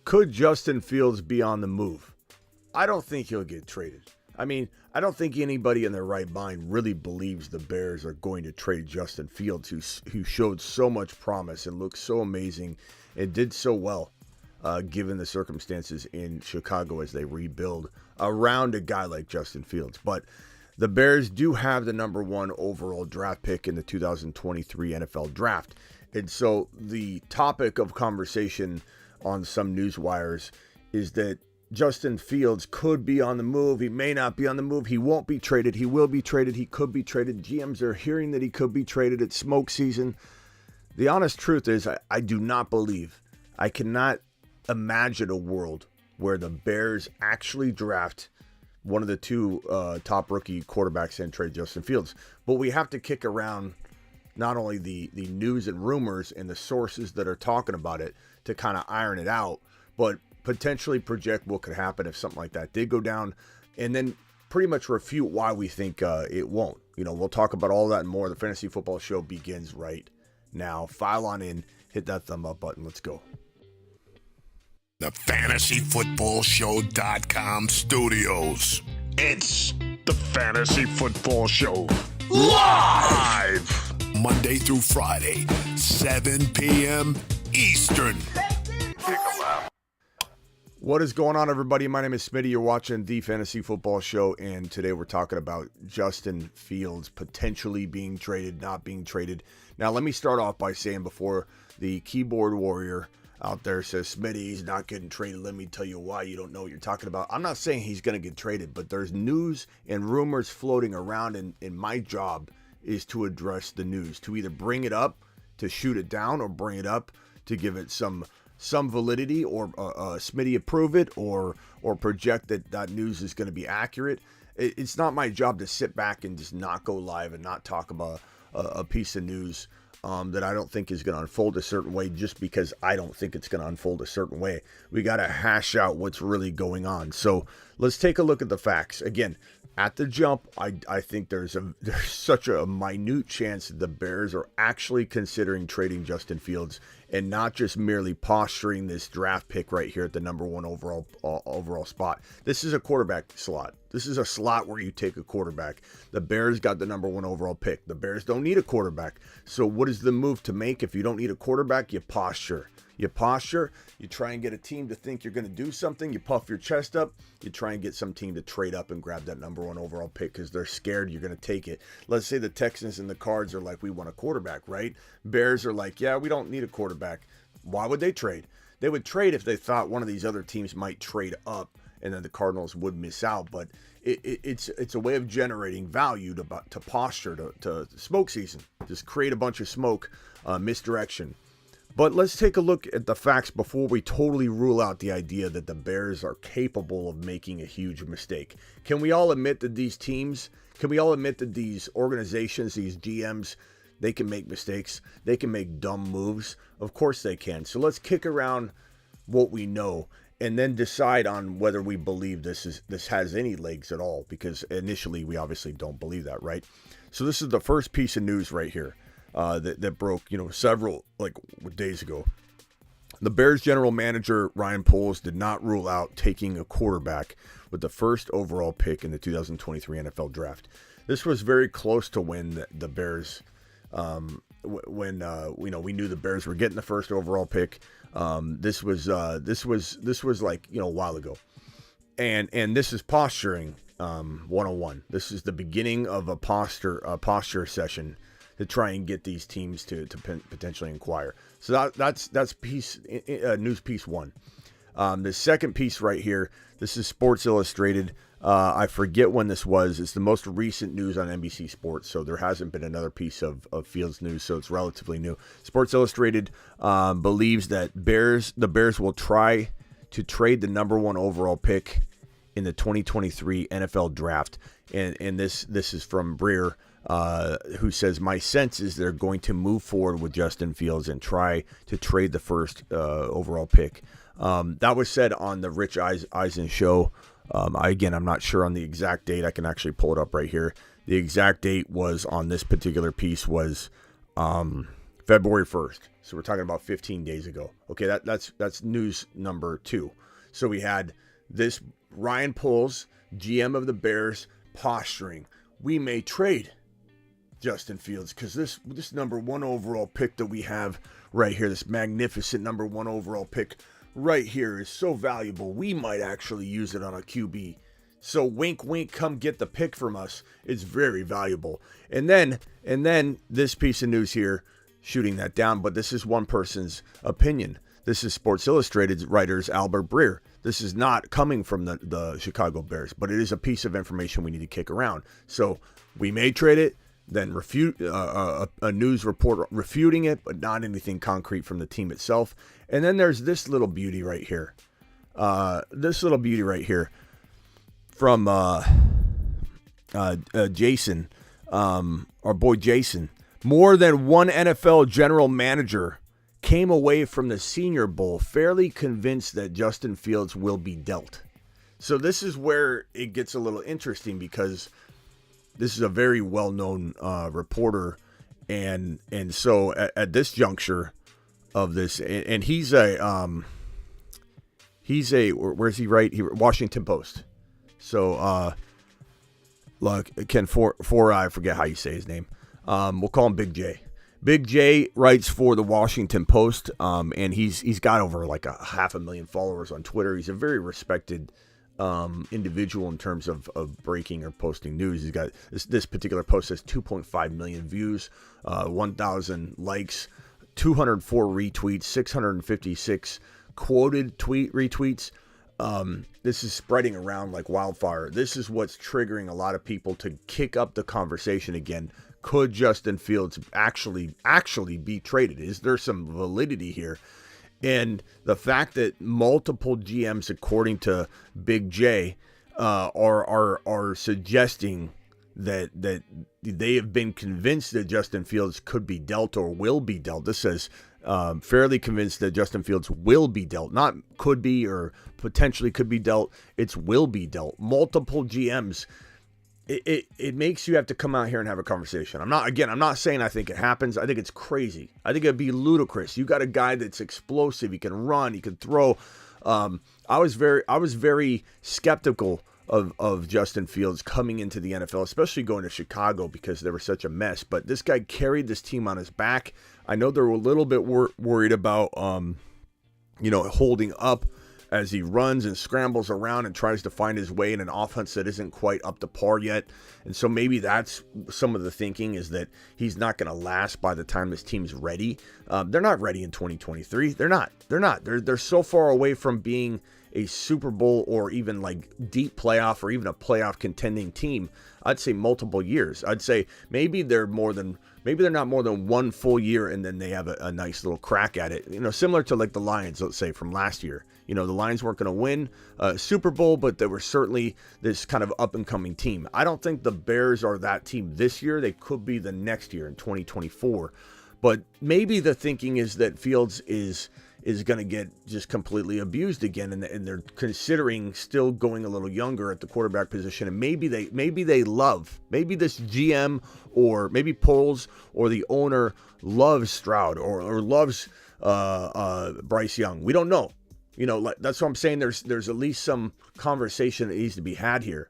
Could Justin Fields be on the move? I don't think he'll get traded. I mean, I don't think anybody in their right mind really believes the Bears are going to trade Justin Fields, who showed so much promise and looked so amazing and did so well, given the circumstances in Chicago as they rebuild around a guy like Justin Fields. But the Bears do have the number 1 overall draft pick in the 2023 NFL Draft. And so the topic of conversation on some news wires is that Justin Fields could be on the move. He may not be on the move. He won't be traded. He will be traded. He could be traded. GMs are hearing that he could be traded at smoke season. The honest truth is I do not believe. I cannot imagine a world where the Bears actually draft one of the 2 top rookie quarterbacks and trade Justin Fields. But we have to kick around not only the news and rumors and the sources that are talking about it to kind of iron it out, but potentially project what could happen if something like that did go down, and then pretty much refute why we think it won't. We'll talk about all that and more. The Fantasy Football Show begins right now. File on in, hit that thumb up button. Let's go. The FantasyFootballShow.com studios. It's the Fantasy Football Show live Monday through Friday, 7 p.m. Eastern. What is going on, everybody? My name is Smitty. You're watching the Fantasy Football Show, and today we're talking about Justin Fields potentially being traded, not being traded. Now, let me start off by saying, before the keyboard warrior out there says, Smitty, he's not getting traded, let me tell you why. You don't know what you're talking about. I'm not saying he's going to get traded, but there's news and rumors floating around, and my job is to address the news, to either bring it up, to shoot it down, or bring it up to give it some validity, or Smitty approve it, or project that news is going to be accurate. It's not my job to sit back and just not go live and not talk about a piece of news that I don't think is going to unfold a certain way just because I don't think it's going to unfold a certain way. We got to hash out what's really going on. So let's take a look at the facts. Again, at the jump, I think there's such a minute chance that the Bears are actually considering trading Justin Fields and not just merely posturing this draft pick right here at the number 1 overall spot. This is a quarterback slot. This is a slot where you take a quarterback. The Bears got the number 1 overall pick. The Bears don't need a quarterback. So what is the move to make? If you don't need a quarterback, you posture. You posture, you try and get a team to think you're going to do something, you puff your chest up, you try and get some team to trade up and grab that number 1 overall pick because they're scared you're going to take it. Let's say the Texans and the Cards are like, we want a quarterback, right? Bears are like, yeah, we don't need a quarterback. Why would they trade? They would trade if they thought one of these other teams might trade up and then the Cardinals would miss out. But it's a way of generating value to posture, to smoke season. Just create a bunch of smoke, misdirection. But let's take a look at the facts before we totally rule out the idea that the Bears are capable of making a huge mistake. Can we all admit that these teams, can we all admit that these organizations, these GMs, they can make mistakes? They can make dumb moves? Of course they can. So let's kick around what we know and then decide on whether we believe this has any legs at all, because initially we obviously don't believe that, right? So this is the first piece of news right here. That broke, several days ago. The Bears general manager Ryan Poles did not rule out taking a quarterback with the first overall pick in the 2023 NFL Draft. This was very close to when the Bears, we knew the Bears were getting the first overall pick. This was like a while ago, and this is posturing 101. This is the beginning of a posture session to try and get these teams to potentially inquire. So that's news piece 1. The second piece right here, this is Sports Illustrated. I forget when this was. It's the most recent news on NBC Sports, so there hasn't been another piece of Fields news, so it's relatively new. Sports Illustrated believes that the Bears will try to trade the number 1 overall pick in the 2023 NFL Draft. And this is from Breer, who says, my sense is they're going to move forward with Justin Fields and try to trade the first overall pick. That was said on the Rich Eisen show. I'm not sure on the exact date. I can actually pull it up right here. The exact date was on this particular piece was February 1st. So we're talking about 15 days ago. Okay, that's news number 2. So we had this Ryan Poles, GM of the Bears, posturing. We may trade Justin Fields because this number 1 overall pick that we have right here, this magnificent number 1 overall pick right here is so valuable. We might actually use it on a QB. So wink, wink, come get the pick from us. It's very valuable. And then this piece of news here, shooting that down, but this is one person's opinion. This is Sports Illustrated writer's Albert Breer. This is not coming from the Chicago Bears, but it is a piece of information we need to kick around. So we may trade it, then refute a news report refuting it, but not anything concrete from the team itself. And then there's this little beauty right here. From Jason, our boy Jason. More than one NFL general manager came away from the Senior Bowl fairly convinced that Justin Fields will be dealt. So this is where it gets a little interesting because this is a very well-known reporter, and so at this juncture of this, and he's a where's he right? Washington Post. So look, Ken I forget how you say his name. We'll call him Big J. Big J writes for the Washington Post, and he's got over like 500,000 followers on Twitter. He's a very respected individual in terms of breaking or posting news. He's got this particular post has 2.5 million views, 1,000 likes, 204 retweets, 656 quoted retweets. This is spreading around like wildfire. This is what's triggering a lot of people to kick up the conversation again. Could Justin Fields actually be traded? Is there some validity here? And the fact that multiple GMs, according to Big J, are suggesting that they have been convinced that Justin Fields could be dealt or will be dealt. This says fairly convinced that Justin Fields will be dealt, not could be or potentially could be dealt. It's will be dealt. Multiple GMs. It makes you have to come out here and have a conversation. I'm not saying I think it happens. I think it's crazy. I think it'd be ludicrous. You got a guy that's explosive. He can run. He can throw. I was very skeptical of Justin Fields coming into the NFL, especially going to Chicago because they were such a mess. But this guy carried this team on his back. I know they were a little bit worried about holding up as he runs and scrambles around and tries to find his way in an offense that isn't quite up to par yet. And so maybe that's some of the thinking, is that he's not going to last by the time this team's ready. They're not ready in 2023. They're not. They're so far away from being a Super Bowl or even like deep playoff or even a playoff contending team. I'd say multiple years. I'd say maybe they're not more than one full year, and then they have a nice little crack at it. Similar to like the Lions, let's say, from last year. The Lions weren't going to win a Super Bowl, but they were certainly this kind of up-and-coming team. I don't think the Bears are that team this year. They could be the next year in 2024. But maybe the thinking is that Fields is going to get just completely abused again, and they're considering still going a little younger at the quarterback position. And maybe this GM or maybe Poles or the owner loves Stroud or loves Bryce Young. We don't know. That's what I'm saying. There's at least some conversation that needs to be had here.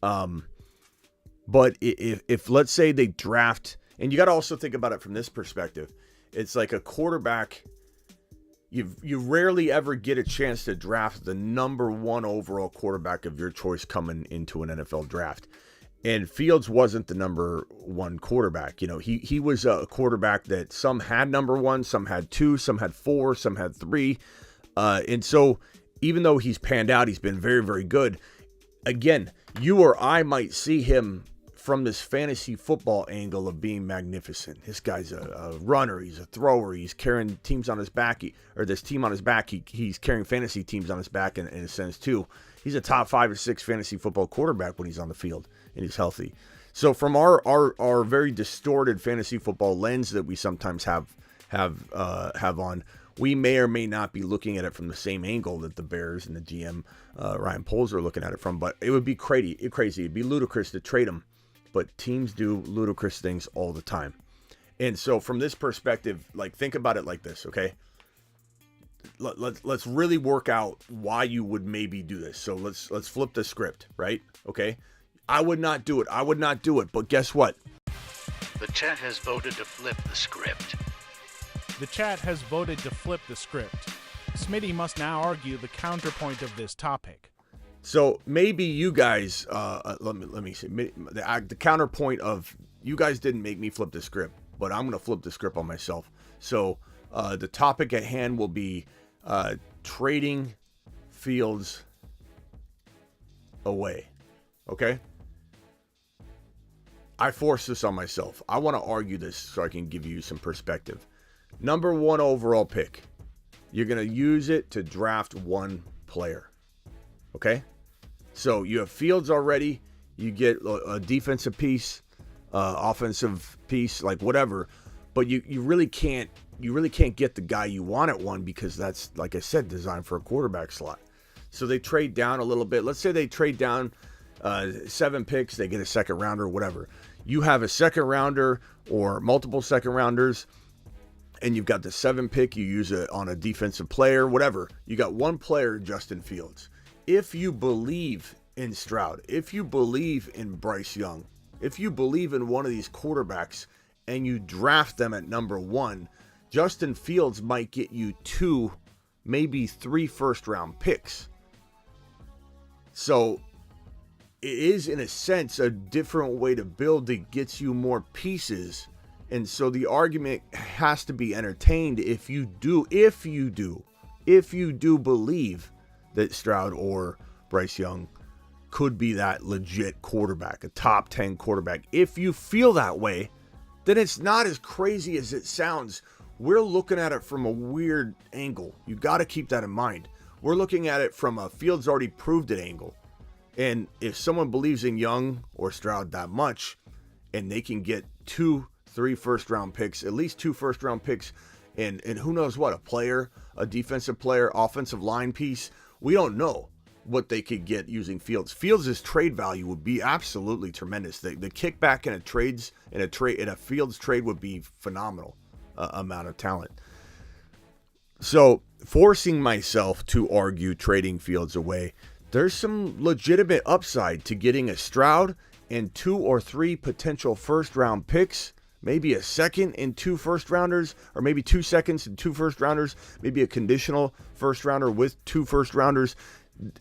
But if let's say they draft, and you got to also think about it from this perspective, it's like a quarterback. You rarely ever get a chance to draft the number 1 overall quarterback of your choice coming into an NFL draft. And Fields wasn't the number 1 quarterback. He was a quarterback that some had number 1, some had 2, some had 4, some had 3. And so even though he's panned out, he's been very, very good. Again, you or I might see him from this fantasy football angle of being magnificent. This guy's a runner. He's a thrower. He's carrying teams on his back, this team on his back. He's carrying fantasy teams on his back in a sense too. He's a top 5 or 6 fantasy football quarterback when he's on the field and he's healthy. So from our very distorted fantasy football lens that we sometimes have on, we may or may not be looking at it from the same angle that the Bears and the GM Ryan Poles are looking at it from. But it would be crazy. It'd be ludicrous to trade him. But teams do ludicrous things all the time. And so from this perspective, like, think about it like this, okay? Let's really work out why you would maybe do this. So let's flip the script, right? Okay? I would not do it, but guess what? The chat has voted to flip the script. The chat has voted to flip the script. Smitty must now argue the counterpoint of this topic. So maybe you guys, let me see, the counterpoint of you guys didn't make me flip the script, but I'm going to flip the script on myself. So the topic at hand will be trading Fields away. Okay? I forced this on myself. I want to argue this so I can give you some perspective. Number 1 overall pick. You're going to use it to draft one player. Okay? So you have Fields already. You get a defensive piece, offensive piece, like whatever. But you really can't get the guy you want at 1 because that's, like I said, designed for a quarterback slot. So they trade down a little bit. Let's say they trade down 7 picks. They get a second rounder, whatever. You have a second rounder or multiple second rounders, and you've got the 7 pick. You use it on a defensive player, whatever. You got one player, Justin Fields. If you believe in Stroud, if you believe in Bryce Young, if you believe in one of these quarterbacks and you draft them at number 1, Justin Fields might get you 2, maybe 3 first-round picks. So it is, in a sense, a different way to build that gets you more pieces. And so the argument has to be entertained if you do believe that Stroud or Bryce Young could be that legit quarterback, a top 10 quarterback. If you feel that way, then it's not as crazy as it sounds. We're looking at it from a weird angle. You got to keep that in mind. We're looking at it from a Fields already proved it angle. And if someone believes in Young or Stroud that much, and they can get 2, 3 first-round picks, at least 2 first-round picks, and who knows what, a player, a defensive player, offensive line piece, we don't know what they could get using Fields. Fields' trade value would be absolutely tremendous. The kickback in a Fields trade would be phenomenal amount of talent. So forcing myself to argue trading Fields away, there's some legitimate upside to getting a Stroud and 2 or 3 potential first-round picks, maybe a second and 2 first-rounders, or maybe 2 seconds and 2 first-rounders, maybe a conditional first-rounder with 2 first-rounders.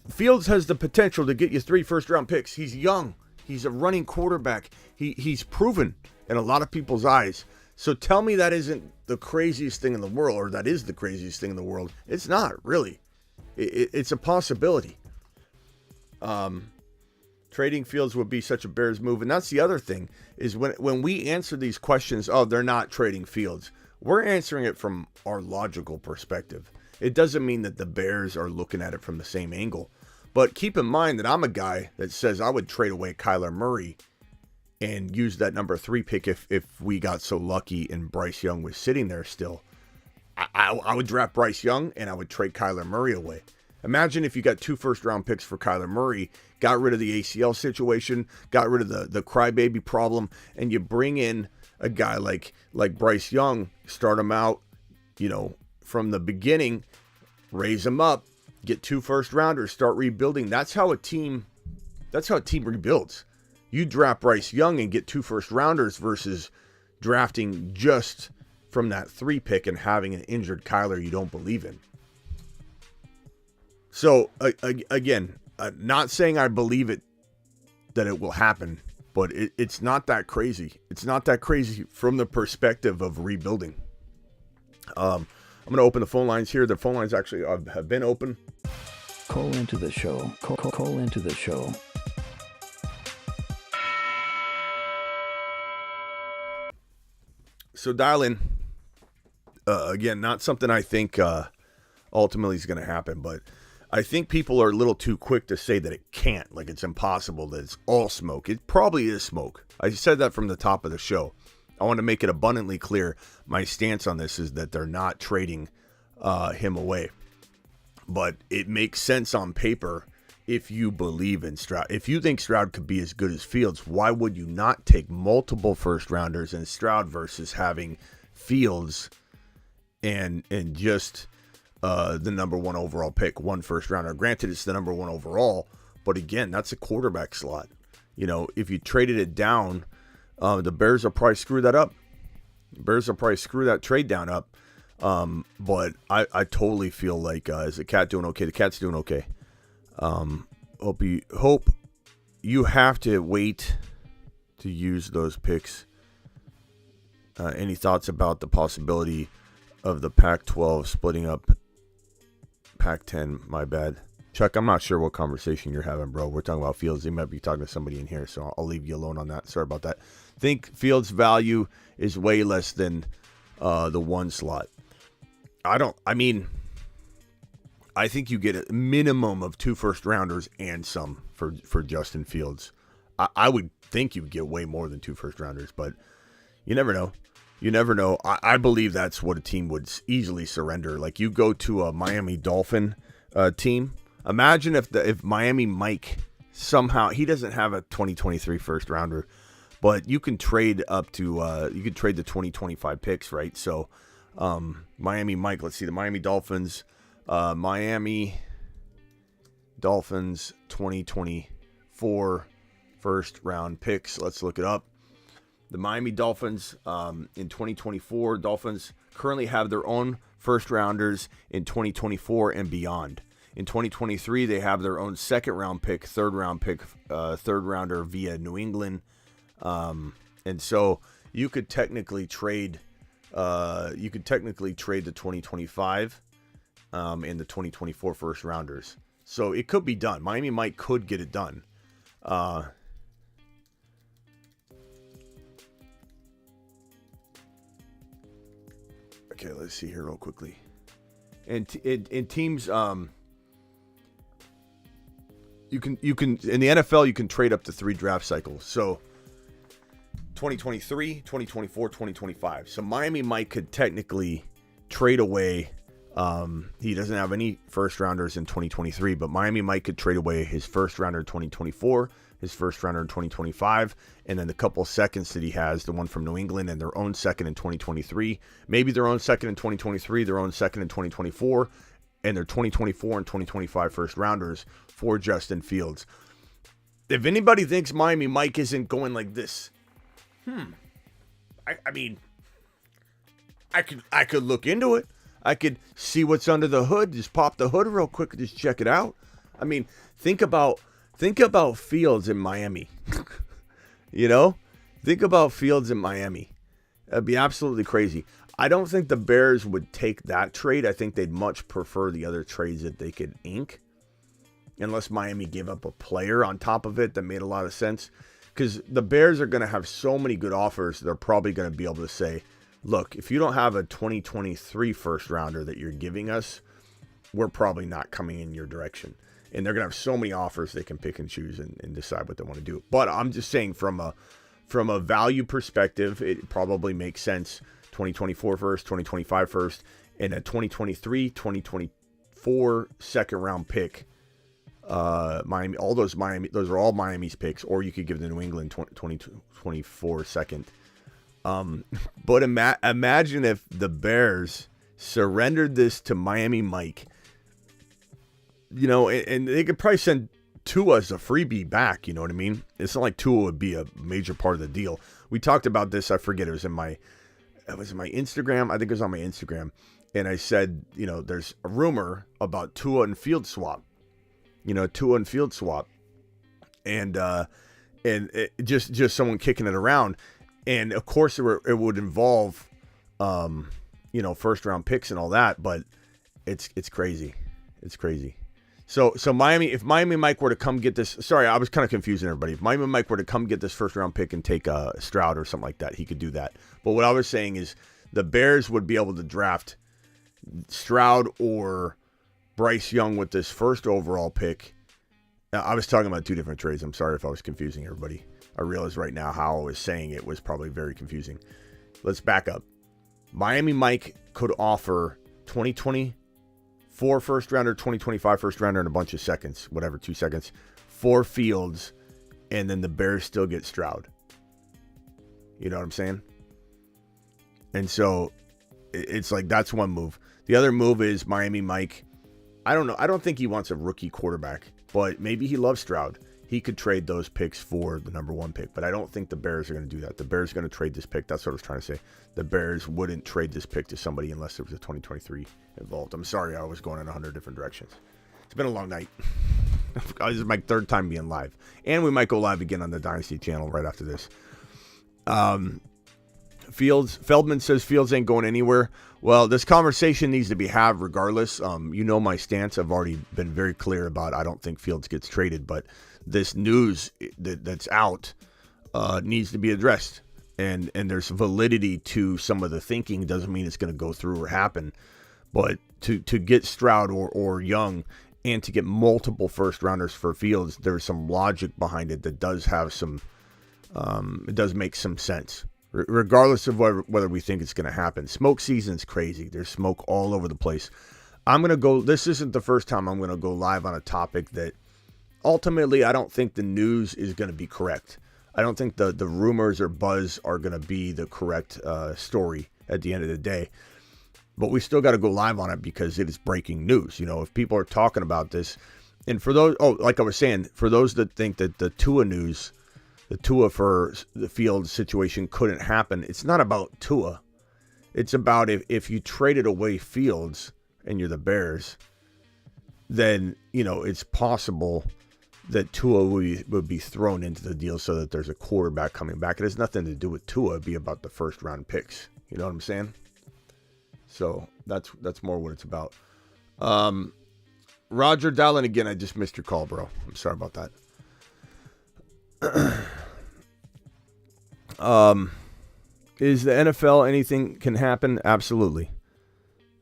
Fields has the potential to get you 3 first-round picks. He's young. He's a running quarterback. He's proven in a lot of people's eyes. So tell me that isn't the craziest thing in the world, or that is the craziest thing in the world. It's not, really. It's a possibility. Trading Fields would be such a Bears move. And that's the other thing, is when we answer these questions, oh, they're not trading Fields, we're answering it from our logical perspective. It doesn't mean that the Bears are looking at it from the same angle. But keep in mind that I'm a guy that says I would trade away Kyler Murray and use that number 3 pick if we got so lucky and Bryce Young was sitting there still. I would draft Bryce Young and I would trade Kyler Murray away. Imagine if you got 2 first-round picks for Kyler Murray, got rid of the ACL situation, got rid of the crybaby problem, and you bring in a guy like Bryce Young, start him out, from the beginning, raise him up, get 2 first-rounders, start rebuilding. That's how a team rebuilds. You draft Bryce Young and get 2 first-rounders versus drafting just from that 3 pick and having an injured Kyler you don't believe in. So, again, not saying I believe that it will happen, but it's not that crazy. It's not that crazy from the perspective of rebuilding. I'm going to open the phone lines here. The phone lines actually have been open. Call into the show. Call into the show. So dial in. Again, not something I think ultimately is going to happen, but I think people are a little too quick to say that it can't, like it's impossible, that it's all smoke. It probably is smoke. I said that from the top of the show. I want to make it abundantly clear. My stance on this is that they're not trading him away. But it makes sense on paper if you believe in Stroud. If you think Stroud could be as good as Fields, why would you not take multiple first rounders in Stroud versus having Fields and just the number 1 overall pick, 1 first rounder? Granted, it's the number 1 overall, but again, that's a quarterback slot. You know, if you traded it down, the Bears will probably screw that up. Bears will probably screw that trade down up. But I totally feel like, is the cat doing okay? The cat's doing okay. Hope you have to wait to use those picks. Any thoughts about the possibility of the Pac-12 splitting up Pac-10? My bad. Chuck, I'm not sure what conversation you're having, bro. We're talking about Fields. You might be talking to somebody in here, so I'll leave you alone on that. Sorry about that. Think Fields' value is way less than the 1 slot. I think you get a minimum of 2 first rounders and some for Justin Fields. I would think you would get way more than 2 first rounders, but you never know. You never know. I believe that's what a team would easily surrender. Like, you go to a Miami Dolphin team. Imagine if Miami Mike somehow, he doesn't have a 2023 first rounder, but you can trade up to you could trade the 2025 picks, right? So Miami Mike, let's see, the Miami Dolphins 2024 first round picks. Let's look it up. The Miami Dolphins in 2024, Dolphins currently have their own first rounders in 2024 and beyond. In 2023, they have their own second round pick, third rounder via New England. And so you could technically trade the 2025 and the 2024 first rounders. So it could be done. Miami Mike could get it done. Okay, let's see here real quickly. And in teams, you can in the NFL you can trade up to 3 draft cycles. So 2023, 2024, 2025. So Miami Mike could technically trade away. He doesn't have any first rounders in 2023, but Miami Mike could trade away his first rounder in 2024, his first rounder in 2025, and then the couple seconds that he has, the one from New England, and their own second in 2023, maybe their own second in 2023, their own second in 2024, and their 2024 and 2025 first rounders for Justin Fields. If anybody thinks Miami Mike isn't going like this, I mean, I could look into it. I could see what's under the hood. Just pop the hood real quick and just check it out. I mean, think about Fields in Miami. You know? Think about Fields in Miami. That'd be absolutely crazy. I don't think the Bears would take that trade. I think they'd much prefer the other trades that they could ink. Unless Miami gave up a player on top of it that made a lot of sense. Because the Bears are going to have so many good offers, they're probably going to be able to say, look, if you don't have a 2023 first rounder that you're giving us, we're probably not coming in your direction. And they're going to have so many offers they can pick and choose and decide what they want to do. But I'm just saying from a value perspective, it probably makes sense. 2024 first, 2025 first, and a 2023, 2024 second round pick. Miami, those are all Miami's picks, or you could give the New England 2024 second. But imagine if the Bears surrendered this to Miami Mike, you know, and they could probably send Tua as a freebie back, you know what I mean? It's not like Tua would be a major part of the deal. We talked about this, I forget, it was in my Instagram, I think it was on my Instagram, and I said, you know, there's a rumor about Tua and Field swap, and just someone kicking it around. And of course, it would involve, first round picks and all that. But it's crazy. It's crazy. So Miami, if Miami Mike were to come get this, sorry, I was kind of confusing everybody. If Miami Mike were to come get this first round pick and take Stroud or something like that, he could do that. But what I was saying is the Bears would be able to draft Stroud or Bryce Young with this first overall pick. Now, I was talking about 2 different trades. I'm sorry if I was confusing everybody. I realize right now how I was saying it was probably very confusing. Let's back up. Miami Mike could offer 2024 4 first-rounder, 2025 first-rounder, and a bunch of seconds, whatever, 2 seconds, 4 Fields, and then the Bears still get Stroud. You know what I'm saying? And so it's like that's one move. The other move is Miami Mike. I don't know. I don't think he wants a rookie quarterback, but maybe he loves Stroud. He could trade those picks for the number 1 pick, but I don't think the Bears are going to do that. The Bears are going to trade this pick. That's what I was trying to say. The Bears wouldn't trade this pick to somebody unless there was a 2023 involved. I'm sorry, I was going in 100 different directions. It's been a long night. This is my 3rd time being live. And we might go live again on the Dynasty channel right after this. Feldman says Fields ain't going anywhere. Well, this conversation needs to be had regardless. You know my stance. I've already been very clear about I don't think Fields gets traded, but this news that's out needs to be addressed. And there's validity to some of the thinking. Doesn't mean it's going to go through or happen. But to get Stroud or Young and to get multiple first-rounders for Fields, there's some logic behind it that does have some it does make some sense. Regardless of whether we think it's going to happen. Smoke season's crazy. There's smoke all over the place. I'm going to go, this isn't the first time I'm going to go live on a topic that ultimately I don't think the news is going to be correct. I don't think the rumors or buzz are going to be the correct story at the end of the day. But we still got to go live on it because it is breaking news. You know, if people are talking about this, and for those, like I was saying, for those that think that the Tua news, the Tua for the Fields situation couldn't happen. It's not about Tua. It's about if you traded away Fields and you're the Bears, then, you know, it's possible that Tua would be thrown into the deal so that there's a quarterback coming back. It has nothing to do with Tua. It'd be about the first round picks. You know what I'm saying? So that's more what it's about. Roger Dallin, again, I just missed your call, bro. I'm sorry about that. Is the NFL anything can happen? Absolutely.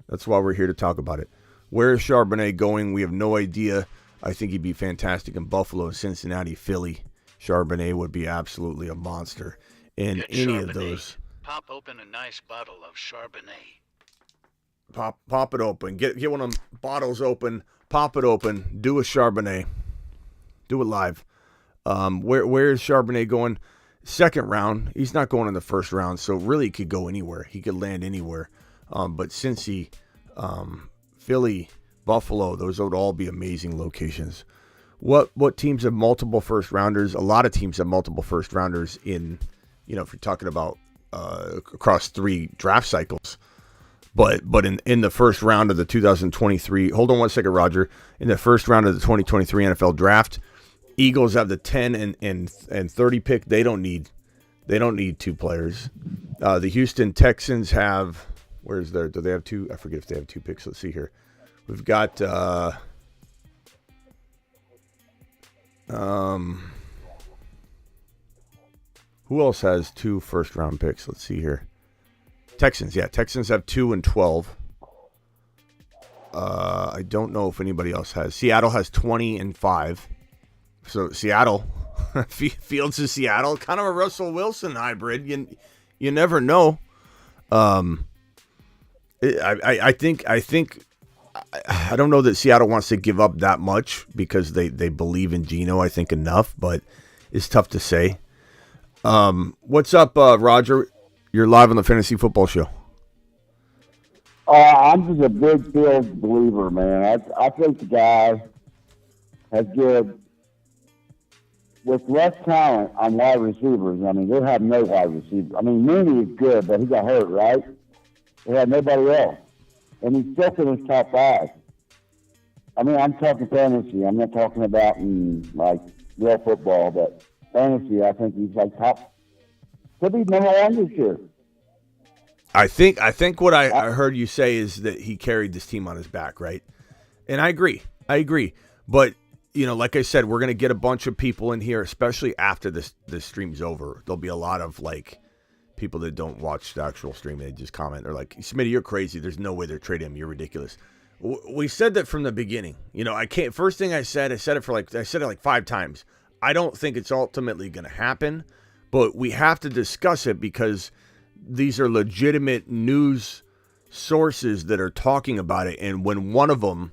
That's why we're here to talk about it. Where is Charbonnet going? We have no idea. I think he'd be fantastic in Buffalo, Cincinnati, Philly. Charbonnet would be absolutely a monster in Get any Charbonnet. of those. Pop open a nice bottle of Charbonnet. Pop it open. Get one of them bottles open. Pop it open. Do a Charbonnet. Do it live. Where is Charbonnet going? Second round. He's not going in the first round, so really he could go anywhere. He could land anywhere. But Cincy, Philly, Buffalo, those would all be amazing locations. What teams have multiple first rounders? A lot of teams have multiple first rounders in, you know, if you're talking about across 3 draft cycles. But in the first round of the 2023, hold on one second, Roger. In the first round of the 2023 NFL draft, Eagles have the 10 and 30 pick. They don't need 2 players. The Houston Texans have, do they have 2? I forget if they have 2 picks. Let's see here. We've got who else has 2 first round picks? Let's see here. Texans, yeah. Texans have 2 and 12. I don't know if anybody else has. Seattle has 20 and 5. So Seattle, Fields is Seattle, kind of a Russell Wilson hybrid. You never know. I think I don't know that Seattle wants to give up that much because they believe in Geno. I think enough, but it's tough to say. What's up, Roger? You're live on the Fantasy Football Show. I'm just a big Fields believer, man. I think the guy has good. With less talent on wide receivers, I mean, they have no wide receivers. I mean, Mooney is good, but he got hurt, right? They had nobody else. And he's still in his top 5. I mean, I'm talking fantasy. I'm not talking about like real football, but fantasy, I think he's like top. Could be number 1 this year. I think what I heard you say is that he carried this team on his back, right? And I agree. But, you know, like I said, we're going to get a bunch of people in here, especially after this stream's over. There'll be a lot of, like, people that don't watch the actual stream. They just comment. They're like, Smitty, you're crazy. There's no way they're trading him. You're ridiculous. We said that from the beginning. You know, I can't. First thing I said it like 5 times. I don't think it's ultimately going to happen, but we have to discuss it because these are legitimate news sources that are talking about it. And when one of them,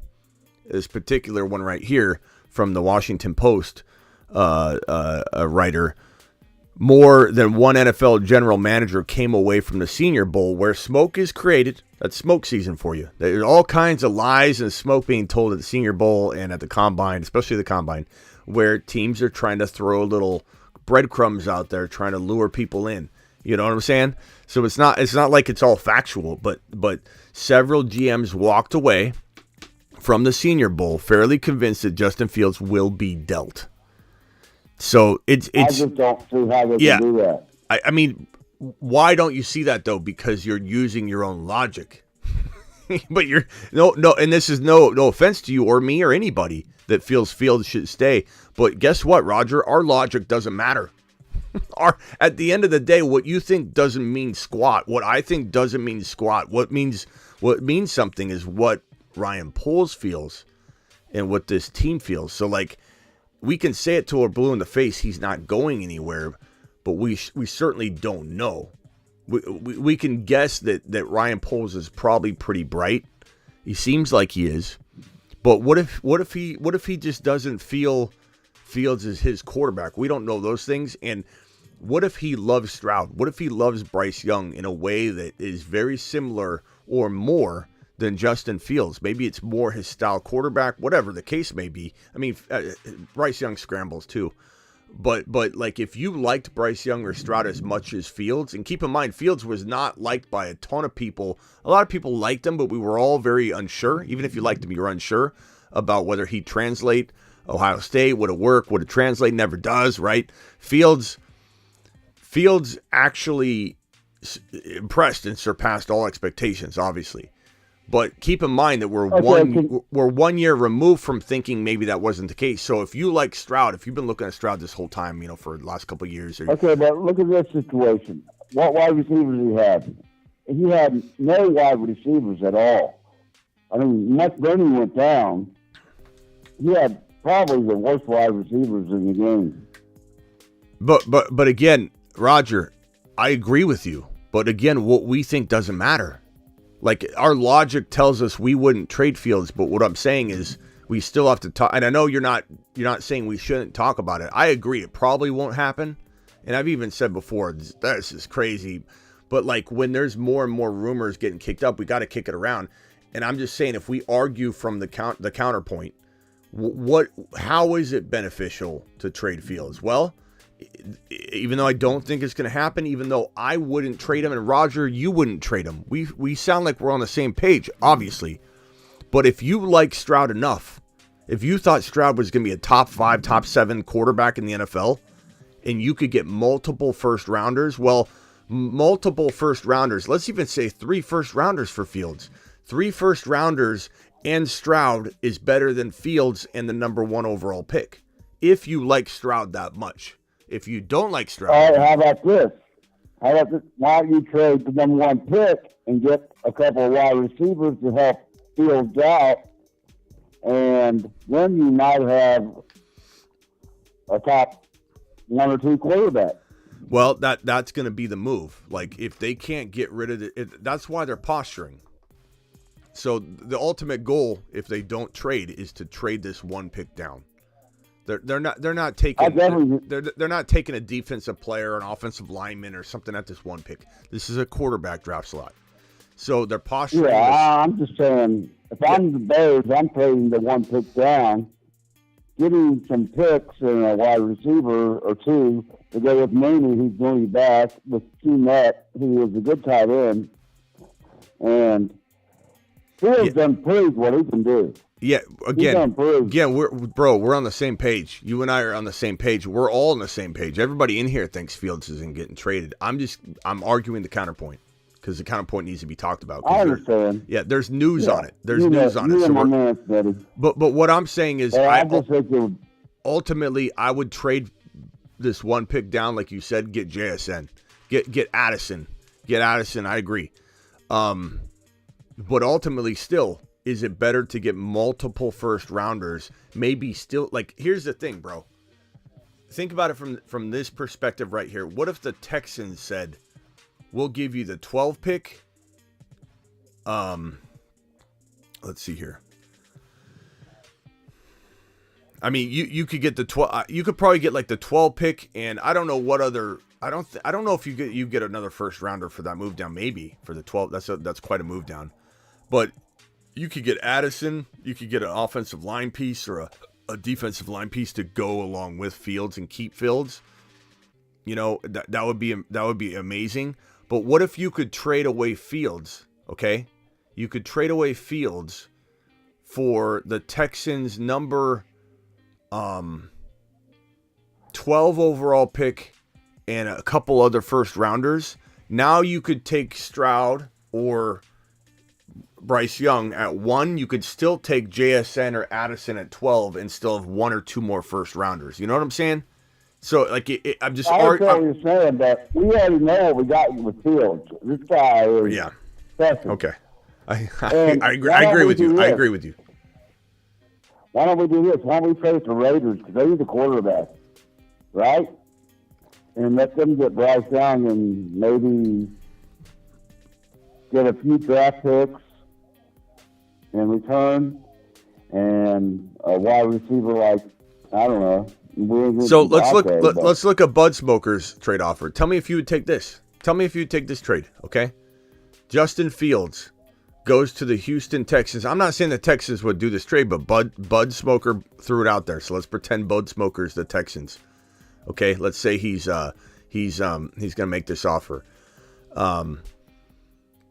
this particular one right here from the Washington Post, a writer, more than one NFL general manager came away from the Senior Bowl where smoke is created. That's smoke season for you. There's all kinds of lies and smoke being told at the Senior Bowl and at the Combine, especially the Combine, where teams are trying to throw little breadcrumbs out there, trying to lure people in. You know what I'm saying? So it's not like it's all factual, but several GMs walked away from the Senior Bowl fairly convinced that Justin Fields will be dealt. So it's I just don't see how they can do that. I mean, why don't you see that though? Because you're using your own logic. But you're no, and this is no offense to you or me or anybody that feels Fields should stay. But guess what, Roger? Our logic doesn't matter. At the end of the day, what you think doesn't mean squat. What I think doesn't mean squat. What means something is what Ryan Poles feels and what this team feels. So like, we can say it till we're blue in the face. He's not going anywhere, but we certainly don't know. We can guess that Ryan Poles is probably pretty bright. He seems like he is. But what if he just doesn't feel Fields is his quarterback? We don't know those things. And what if he loves Stroud? What if he loves Bryce Young in a way that is very similar or more than Justin Fields? Maybe it's more his style quarterback, whatever the case may be. I mean, Bryce Young scrambles too. But like if you liked Bryce Young or Stroud as much as Fields, and keep in mind, Fields was not liked by a ton of people. A lot of people liked him, but we were all very unsure. Even if you liked him, you were unsure about whether he'd translate. Ohio State, would it work? Would it translate? Never does, right? Fields actually impressed and surpassed all expectations, obviously. But keep in mind that we're 1 year removed from thinking maybe that wasn't the case. So if you like Stroud, if you've been looking at Stroud this whole time, for the last couple of years. Okay, but look at this situation. What wide receivers he had? He had no wide receivers at all. I mean, Mike Burney went down. He had probably the worst wide receivers in the game. But again, Roger, I agree with you. But again, what we think doesn't matter. Like, our logic tells us we wouldn't trade Fields, but what I'm saying is we still have to talk. And I know you're not saying we shouldn't talk about it. I agree, it probably won't happen. And I've even said before, this is crazy. But like, when there's more and more rumors getting kicked up, we got to kick it around. And I'm just saying, if we argue from the counterpoint, how is it beneficial to trade Fields? Well, even though I don't think it's going to happen, even though I wouldn't trade him, and Roger, you wouldn't trade him. We sound like we're on the same page, obviously. But if you like Stroud enough, if you thought Stroud was going to be a top 5, top 7 quarterback in the NFL, and you could get multiple first rounders, multiple first rounders, let's even say 3 first rounders for Fields. 3 first rounders and Stroud is better than Fields and the number 1 overall pick. If you like Stroud that much. If you don't like Stroud. All right, how about this? Why don't you trade the number 1 pick and get a couple of wide receivers to help Fields out, and then you might have a top 1 or 2 quarterback. Well, that's going to be the move. Like, if they can't get rid of it, that's why they're posturing. So the ultimate goal, if they don't trade, is to trade this 1 pick down. They're not taking a defensive player, an offensive lineman, or something at this 1 pick. This is a quarterback draft slot. So they're posturing. Yeah, I'm just saying, if I'm the Bears, I'm trading the 1 pick down, getting some picks and a wide receiver or 2 to go with Mooney, who's going to be back, with Keenet, who is a good tight end, and Fields done proved what he can do. Yeah, again, we're on the same page. You and I are on the same page. We're all on the same page. Everybody in here thinks Fields isn't getting traded. I'm arguing the counterpoint because the counterpoint needs to be talked about. I understand. There's news on it. There's news on it. So but what I'm saying is, ultimately, I would trade this 1 pick down, like you said. Get JSN, get Addison, I agree. But ultimately, still. Is it better to get multiple first rounders? Maybe still, like, here's the thing, bro. Think about it from this perspective right here. What if the Texans said, we'll give you the 12 pick, Let's see here. I mean, you could get the 12. You could probably get like the 12 pick, and I don't know what other. I don't know if you get another first rounder for that move down. Maybe for the 12. That's quite a move down. But you could get Addison. You could get an offensive line piece or a defensive line piece to go along with Fields and keep Fields. You know, that would be amazing. But what if you could trade away Fields? Okay, you could trade away Fields for the Texans' number 12 overall pick and a couple other first rounders. Now you could take Stroud or Bryce Young at 1. You could still take JSN or Addison at 12 and still have 1 or 2 more first rounders. You know what I'm saying? So, like, I'm just... I understand what you're saying, but we already know what we got with Fields. This guy is special. Okay. I agree with you. I agree with you. Why don't we do this? Why don't we face the Raiders? Because they need a quarterback, right? And let them get Bryce Young and maybe get a few draft picks in return and a wide receiver like, I don't know. So let's look at Bud Smoker's trade offer. Tell me if you would take this. Tell me if you would take this trade, okay? Justin Fields goes to the Houston Texans. I'm not saying the Texans would do this trade, but Bud Smoker threw it out there. So let's pretend Bud Smoker's the Texans. Okay, let's say he's going to make this offer.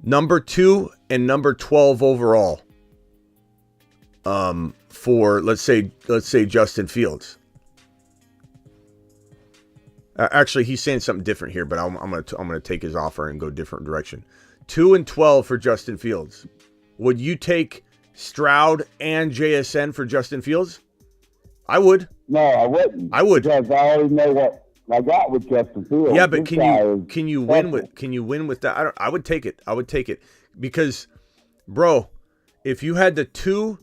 Number 2 and number 12 overall. For let's say Justin Fields. Actually, he's saying something different here, but I'm gonna take his offer and go different direction. 2 and 12 for Justin Fields. Would you take Stroud and JSN for Justin Fields? I would. No, I wouldn't. I would, because I already know what I got with Justin Fields. Yeah, but can you win with that? I would take it. I would take it because, bro, if you had the 2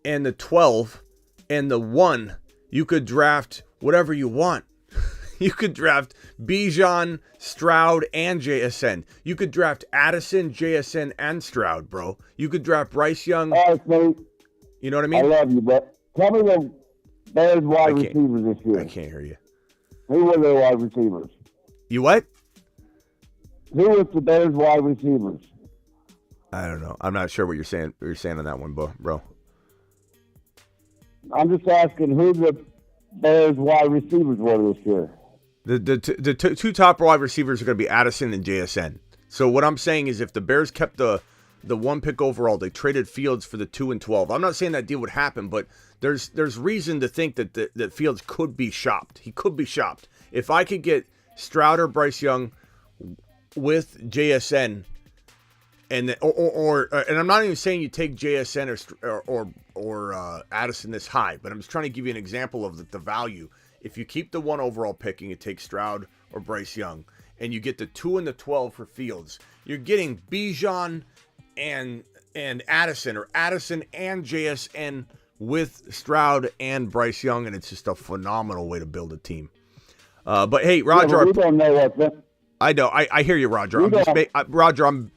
and the 12 and the 1, you could draft whatever you want. You could draft Bijan, Stroud, and JSN. You could draft Addison, JSN, and Stroud, bro. You could draft Bryce Young. All right, mate. You know what I mean? I love you, but tell me the Bears wide receivers this year. I can't hear you. Who were their wide receivers? You what? Who was the Bears wide receivers? I don't know. I'm not sure what you're saying. What you're saying on that one, bro. I'm just asking who the Bears wide receivers were this year. The two top wide receivers are going to be Addison and JSN. So what I'm saying is if the Bears kept the 1 pick overall, they traded Fields for the 2 and 12. I'm not saying that deal would happen, but there's reason to think that Fields could be shopped. He could be shopped. If I could get Stroud or Bryce Young with JSN, and I'm not even saying you take JSN or Addison this high, but I'm just trying to give you an example of the value. If you keep the 1 overall pick and you take Stroud or Bryce Young, and you get the 2 and the 12 for Fields, you're getting Bijan and Addison, or Addison and JSN with Stroud and Bryce Young, and it's just a phenomenal way to build a team. But hey, Roger, we don't know what. I know. I hear you, Roger. I'm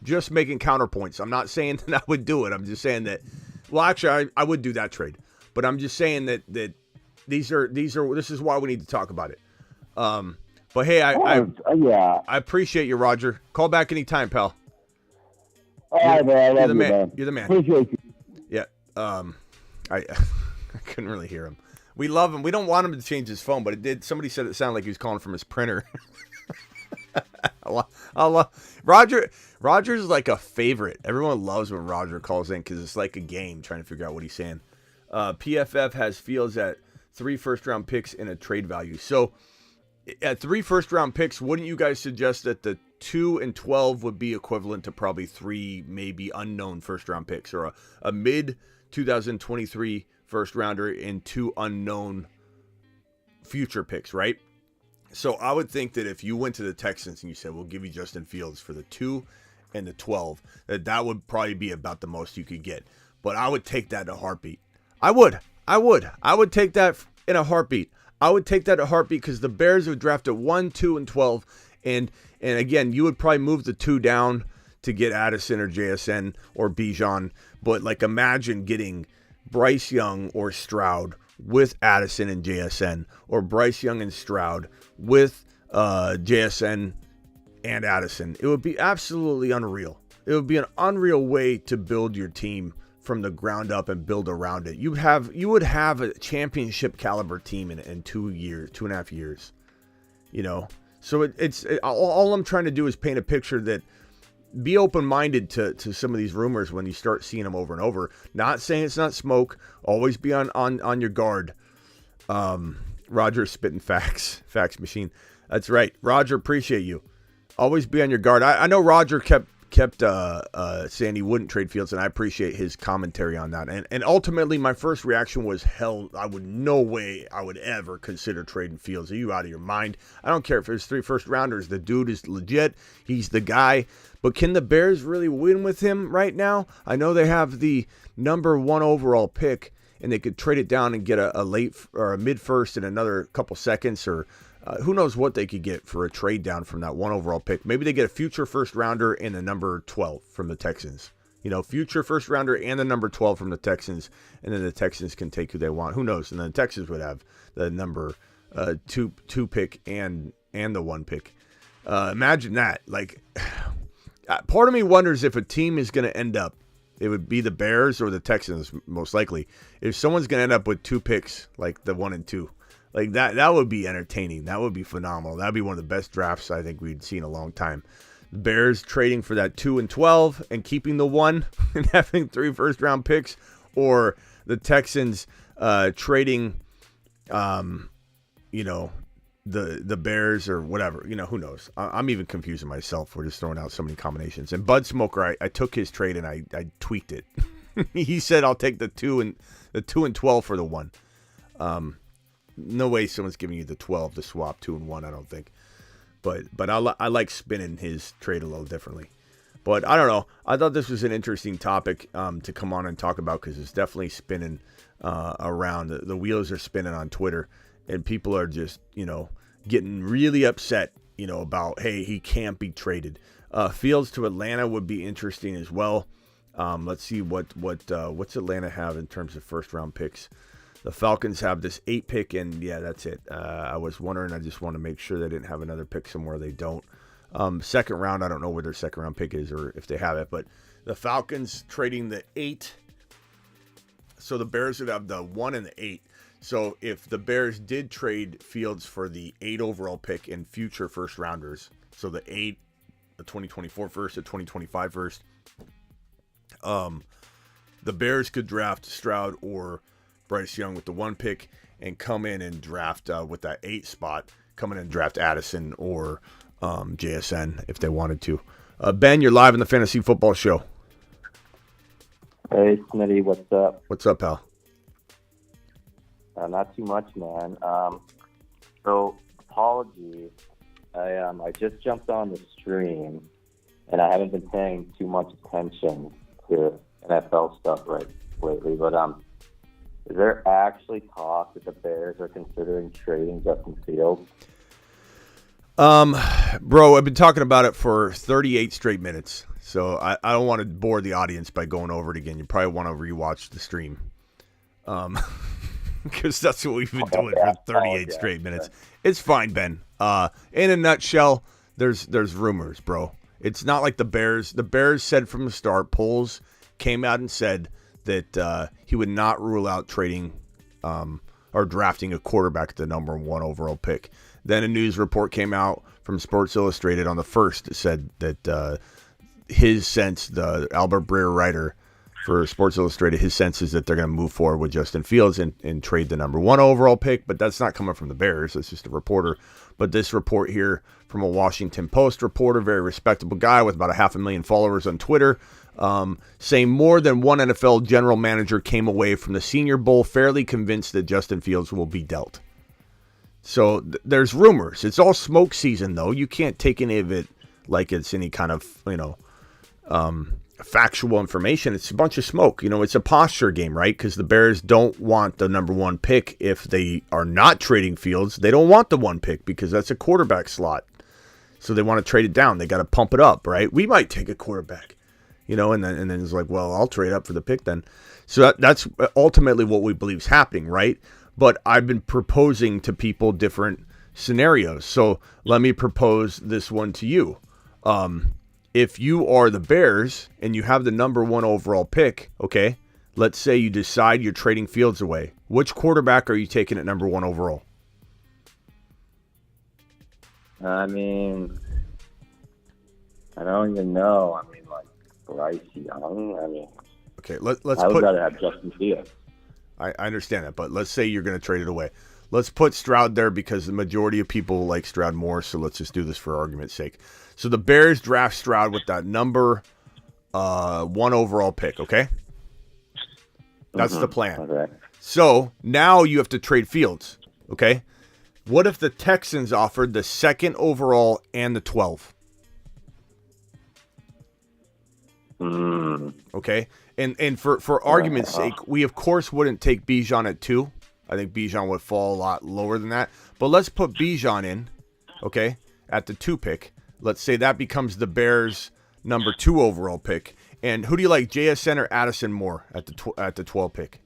just making counterpoints. I'm not saying that I would do it. I'm just saying that. Well, actually, I would do that trade, but I'm just saying that this is why we need to talk about it. But hey, I appreciate you, Roger. Call back anytime, pal. All right, man. I love you, man. You're the man. Appreciate you. Yeah. I couldn't really hear him. We love him. We don't want him to change his phone, but it did. Somebody said it sounded like he was calling from his printer. Roger's like a favorite. Everyone loves when Roger calls in because it's like a game trying to figure out what he's saying. PFF has Fields at 3 first-round picks and a trade value. So at 3 first-round picks, wouldn't you guys suggest that the 2 and 12 would be equivalent to probably 3 maybe unknown first-round picks, or a mid-2023 first-rounder and 2 unknown future picks, right? So I would think that if you went to the Texans and you said, we'll give you Justin Fields for the 2 and the 12, that would probably be about the most you could get. But I would take that in a heartbeat. I would take that in a heartbeat. I would take that in a heartbeat because the Bears would draft at 1, 2, and 12. And again, you would probably move the 2 down to get Addison or JSN or Bijan, but like imagine getting Bryce Young or Stroud with Addison and JSN, or Bryce Young and Stroud with JSN and Addison. It would be absolutely unreal. It would be an unreal way to build your team from the ground up and build around it. You would have a championship caliber team in 2 years, 2.5 years. You know, so all I'm trying to do is paint a picture that be open-minded to some of these rumors when you start seeing them over and over. Not saying it's not smoke. Always be on your guard. Roger's spitting fax machine. That's right. Roger, appreciate you. Always be on your guard. I know Roger kept saying he wouldn't trade Fields, and I appreciate his commentary on that. And ultimately, my first reaction was, hell, no way I would ever consider trading Fields. Are you out of your mind? I don't care if there's 3 first-rounders. The dude is legit. He's the guy. But can the Bears really win with him right now? I know they have the number 1 overall pick, and they could trade it down and get a late or a mid-first in another couple seconds, or who knows what they could get for a trade down from that 1 overall pick. Maybe they get a future first rounder and the number 12 from the Texans. You know, future first rounder and the number 12 from the Texans, and then the Texans can take who they want. Who knows? And then the Texans would have the number 2 pick and the 1 pick. Imagine that. Like, part of me wonders if a team is going to end up, it would be the Bears or the Texans most likely, if someone's going to end up with 2 picks, like the 1 and 2. Like that would be entertaining. That would be phenomenal. That would be one of the best drafts I think we'd seen in a long time. The Bears trading for that 2 and 12 and keeping the 1 and having 3 first-round picks, or the Texans trading, you know, the Bears or whatever. You know, who knows? I'm even confusing myself. We're just throwing out so many combinations. And Bud Smoker, I took his trade and I tweaked it. He said I'll take the 2 and 12 for the 1. No way someone's giving you the 12 to swap 2 and 1, I don't think. But I like spinning his trade a little differently. But I don't know. I thought this was an interesting topic to come on and talk about, because it's definitely spinning around. The wheels are spinning on Twitter, and people are just, you know, getting really upset, you know, about, hey, he can't be traded. Fields to Atlanta would be interesting as well. Let's see what's Atlanta have in terms of first-round picks. The Falcons have this 8 pick, and yeah, that's it. I was wondering, I just want to make sure they didn't have another pick somewhere they don't. Second round, I don't know where their second round pick is or if they have it, but the Falcons trading the 8. So the Bears would have the 1 and the 8. So if the Bears did trade Fields for the 8 overall pick and future first rounders, so the 8, the 2024 first, the 2025 first, the Bears could draft Stroud or Bryce Young with the 1 pick and come in and draft with that 8 spot, come in and draft Addison or JSN if they wanted to. Ben, you're live in the Fantasy Football Show. Hey, Smitty, what's up? What's up, pal? Not too much, man. So, apologies. I just jumped on the stream, and I haven't been paying too much attention to NFL stuff lately, but is there actually talk that the Bears are considering trading Justin Fields? Bro, I've been talking about it for 38 straight minutes, so I don't want to bore the audience by going over it again. You probably want to rewatch the stream, because that's what we've been doing for 38 straight minutes. It's fine, Ben. In a nutshell, there's rumors, bro. It's not like the Bears. The Bears said from the start, polls came out and said that he would not rule out trading or drafting a quarterback at the number 1 overall pick. Then a news report came out from Sports Illustrated on the 1st that said that his sense, the Albert Breer writer for Sports Illustrated, his sense is that they're going to move forward with Justin Fields and trade the number 1 overall pick, but that's not coming from the Bears. That's just a reporter. But this report here from a Washington Post reporter, very respectable guy with about 500,000 followers on Twitter, saying more than one NFL general manager came away from the Senior Bowl fairly convinced that Justin Fields will be dealt. So there's rumors. It's all smoke season, though. You can't take any of it like it's any kind of, factual information. It's a bunch of smoke. It's a posture game, right? Because the Bears don't want the number 1 pick. If they are not trading Fields, they don't want the 1 pick because that's a quarterback slot. So they want to trade it down. They got to pump it up, right? We might take a quarterback, and then it's like, well, I'll trade up for the pick then. So that's ultimately what we believe is happening, right? But I've been proposing to people different scenarios. So let me propose this one to you. If you are the Bears and you have the number 1 overall pick, okay, let's say you decide you're trading Fields away. Which quarterback are you taking at number 1 overall? I mean, I don't even know. I mean, like Bryce Young. I mean, okay, let's I would put. rather have Justin Fields. I understand that, but let's say you're going to trade it away. Let's put Stroud there because the majority of people like Stroud more. So let's just do this for argument's sake. So the Bears draft Stroud with that number 1 overall pick. Okay, that's the plan. Okay. So now you have to trade Fields. Okay. What if the Texans offered the 2nd overall and the 12? Okay. And for argument's sake, we of course wouldn't take Bijan at 2. I think Bijan would fall a lot lower than that. But let's put Bijan in, okay, at the 2 pick. Let's say that becomes the Bears' number 2 overall pick. And who do you like, JSN or Addison more at the 12 pick?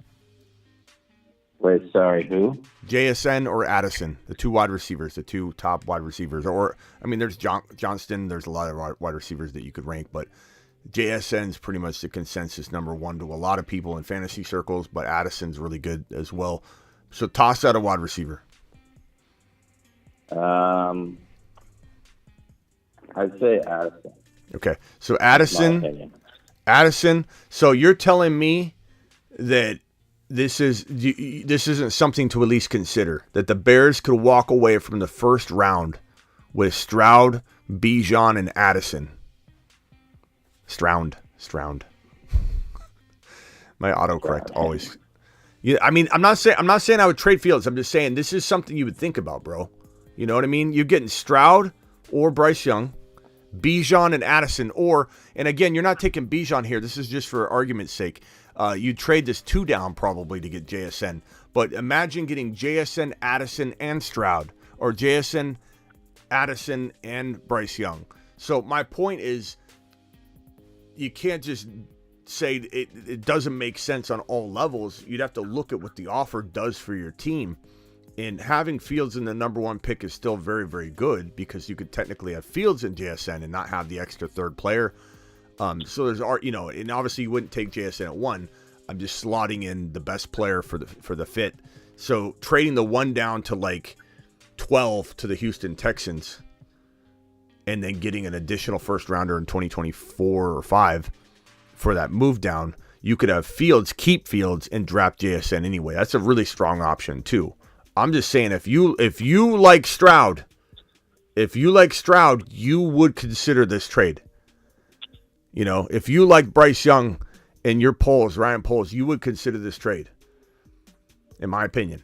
Wait, sorry, who? JSN or Addison, the 2 wide receivers, the 2 top wide receivers. Or, I mean, there's Johnston. There's a lot of wide receivers that you could rank, but JSN's pretty much the consensus number 1 to a lot of people in fantasy circles, but Addison's really good as well. So toss out a wide receiver. I'd say Addison. Okay, so My opinion. Addison. So you're telling me that this isn't something to at least consider, that the Bears could walk away from the first round with Stroud, Bijan, and Addison. Stroud. My autocorrect always. Yeah, I mean, I'm not saying I would trade Fields. I'm just saying this is something you would think about, bro. You know what I mean? You're getting Stroud or Bryce Young, Bijan and Addison, and again, you're not taking Bijan here. This is just for argument's sake. You trade this 2 down probably to get JSN. But imagine getting JSN, Addison, and Stroud, or JSN, Addison, and Bryce Young. So my point is, you can't just say it doesn't make sense on all levels. You'd have to look at what the offer does for your team. And having Fields in the number 1 pick is still very, very good because you could technically have Fields in JSN and not have the extra 3rd player. So there's, and obviously you wouldn't take JSN at 1. I'm just slotting in the best player for the fit. So trading the 1 down to like 12 to the Houston Texans, and then getting an additional first rounder in 2024 or 5 for that move down, you could have Fields, keep Fields, and draft JSN anyway. That's a really strong option too. I'm just saying, if you like Stroud, you would consider this trade. If you like Bryce Young in your polls, Ryan polls, you would consider this trade, in my opinion.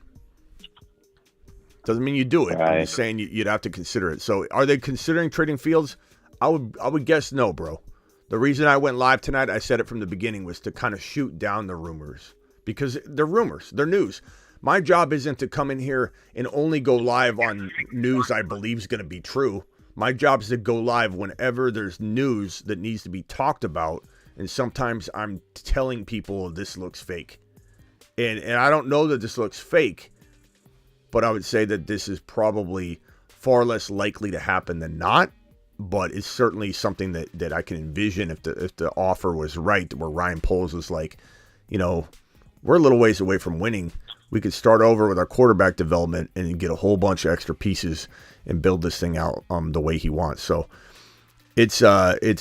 Doesn't mean you do it. Right. I'm just saying you'd have to consider it. So are they considering trading Fields? I would guess no, bro. The reason I went live tonight, I said it from the beginning, was to kind of shoot down the rumors. Because they're rumors. They're news. My job isn't to come in here and only go live on news I believe is going to be true. My job is to go live whenever there's news that needs to be talked about. And sometimes I'm telling people this looks fake. And I don't know that this looks fake, but I would say that this is probably far less likely to happen than not. But it's certainly something that I can envision if the offer was right, where Ryan Poles was like, we're a little ways away from winning. We could start over with our quarterback development and get a whole bunch of extra pieces and build this thing out the way he wants. So it's and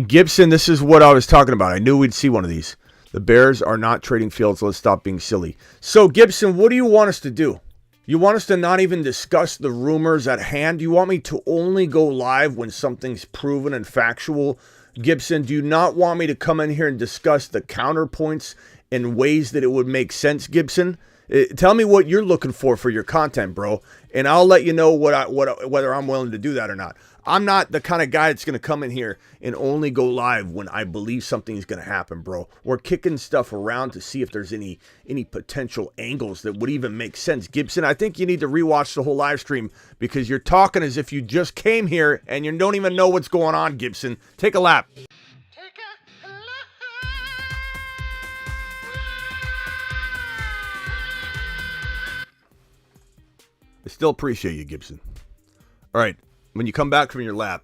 Gibson, this is what I was talking about. I knew we'd see one of these. The Bears are not trading Fields. Let's stop being silly. So Gibson, what do you want us to do? You want us to not even discuss the rumors at hand? You want me to only go live when something's proven and factual? Gibson, do you not want me to come in here and discuss the counterpoints in ways that it would make sense, Gibson? Tell me what you're looking for your content, bro, and I'll let you know whether I'm willing to do that or not. I'm not the kind of guy that's going to come in here and only go live when I believe something is going to happen, bro. We're kicking stuff around to see if there's any potential angles that would even make sense. Gibson, I think you need to rewatch the whole live stream because you're talking as if you just came here and you don't even know what's going on, Gibson. Take a lap. I still appreciate you, Gibson. All right. When you come back from your lap,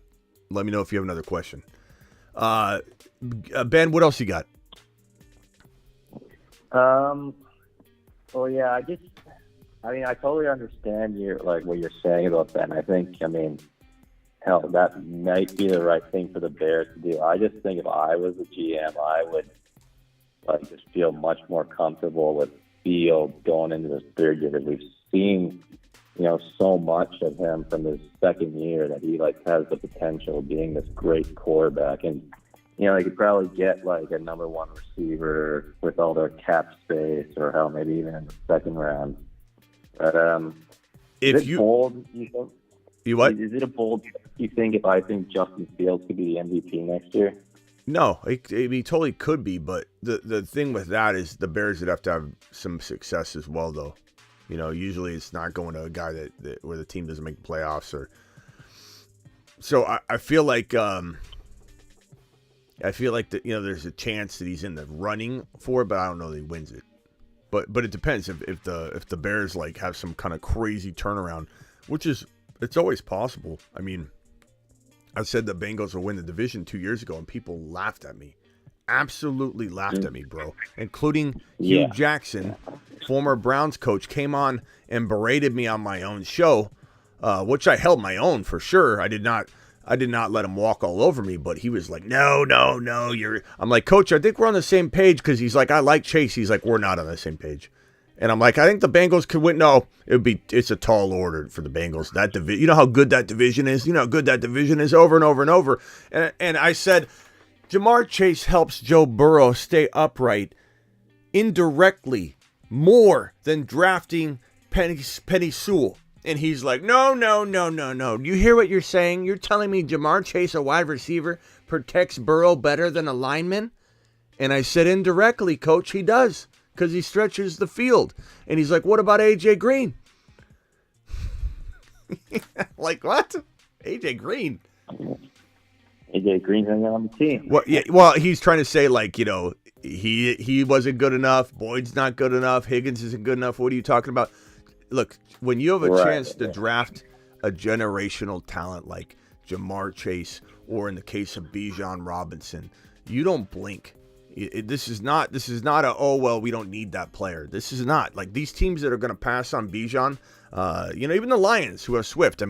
let me know if you have another question. Ben, what else you got? Well, yeah, I totally understand what you're saying about Ben. I think, hell, that might be the right thing for the Bears to do. I just think if I was a GM, I would just feel much more comfortable with Fields going into this third year because we've seen, so much of him from his second year that he has the potential of being this great quarterback. And, he could probably get a number one receiver with all their cap space or hell, maybe even in the second round. But If is it you bold, you think? you what? Is it a bold, you think, if I think Justin Fields could be the MVP next year? No, he totally could be, but the thing with that is the Bears would have to have some success as well, though. Usually it's not going to a guy that where the team doesn't make the playoffs so I feel like there's a chance that he's in the running for it, but I don't know that he wins it. But it depends if the Bears have some kind of crazy turnaround, which is it's always possible. I said the Bengals will win the division 2 years ago, and people laughed at me. Absolutely laughed at me, bro. Including Hugh Jackson, former Browns coach, came on and berated me on my own show, which I held my own for sure. I did not let him walk all over me, but he was like, no, I'm like, Coach, I think we're on the same page, because he's like, I like Chase. He's like, we're not on the same page. And I'm like, I think the Bengals could win. No, it's a tall order for the Bengals. That division, you know how good that division is? You know how good that division is over and over and over. And I said, Jamar Chase helps Joe Burrow stay upright indirectly more than drafting Penny Sewell. And he's like, no. You hear what you're saying? You're telling me Jamar Chase, a wide receiver, protects Burrow better than a lineman? And I said, indirectly, Coach, he does, because he stretches the field. And he's like, what about A.J. Green? Like, what? A.J. Green? A.J. Green's on the team. Well, he's trying to say, he wasn't good enough. Boyd's not good enough. Higgins isn't good enough. What are you talking about? Look, when you have a chance to draft a generational talent like Jamar Chase, or in the case of Bijan Robinson, you don't blink. This is not we don't need that player. This is not these teams that are going to pass on Bijan. Even the Lions, who have Swift.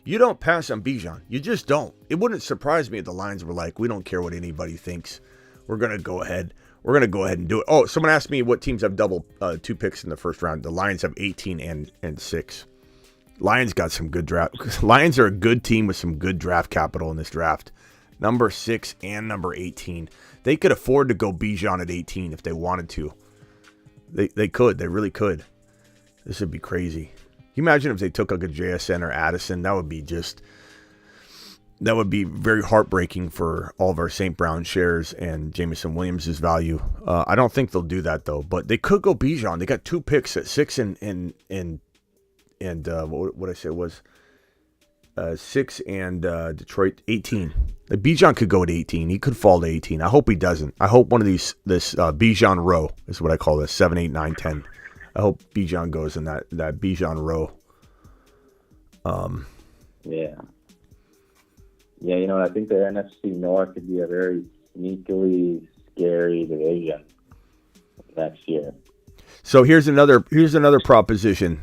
You don't pass on Bijan. You just don't. It wouldn't surprise me if the Lions were like, we don't care what anybody thinks. We're going to go ahead. We're going to go ahead and do it. Oh, someone asked me what teams have double 2 picks in the first round. The Lions have 18 and 6. Lions got some good draft. Lions are a good team with some good draft capital in this draft. Number 6 and number 18. They could afford to go Bijan at 18 if they wanted to. They could. They really could. This would be crazy. Can you imagine if they took a JSN or Addison? That would be very heartbreaking for all of our St. Brown shares and Jameson Williams' value. I don't think they'll do that, though. But they could go Bijan. They got 2 picks at 6 and what I say was 6 and Detroit 18. Bijan could go at 18. He could fall to 18. I hope he doesn't. I hope one of this Bijan row is what I call this, 7, 8, 9, 10. I hope Bijan goes in that Bijan row. Yeah. Yeah, I think the NFC North could be a very sneakily scary division next year. So here's another proposition.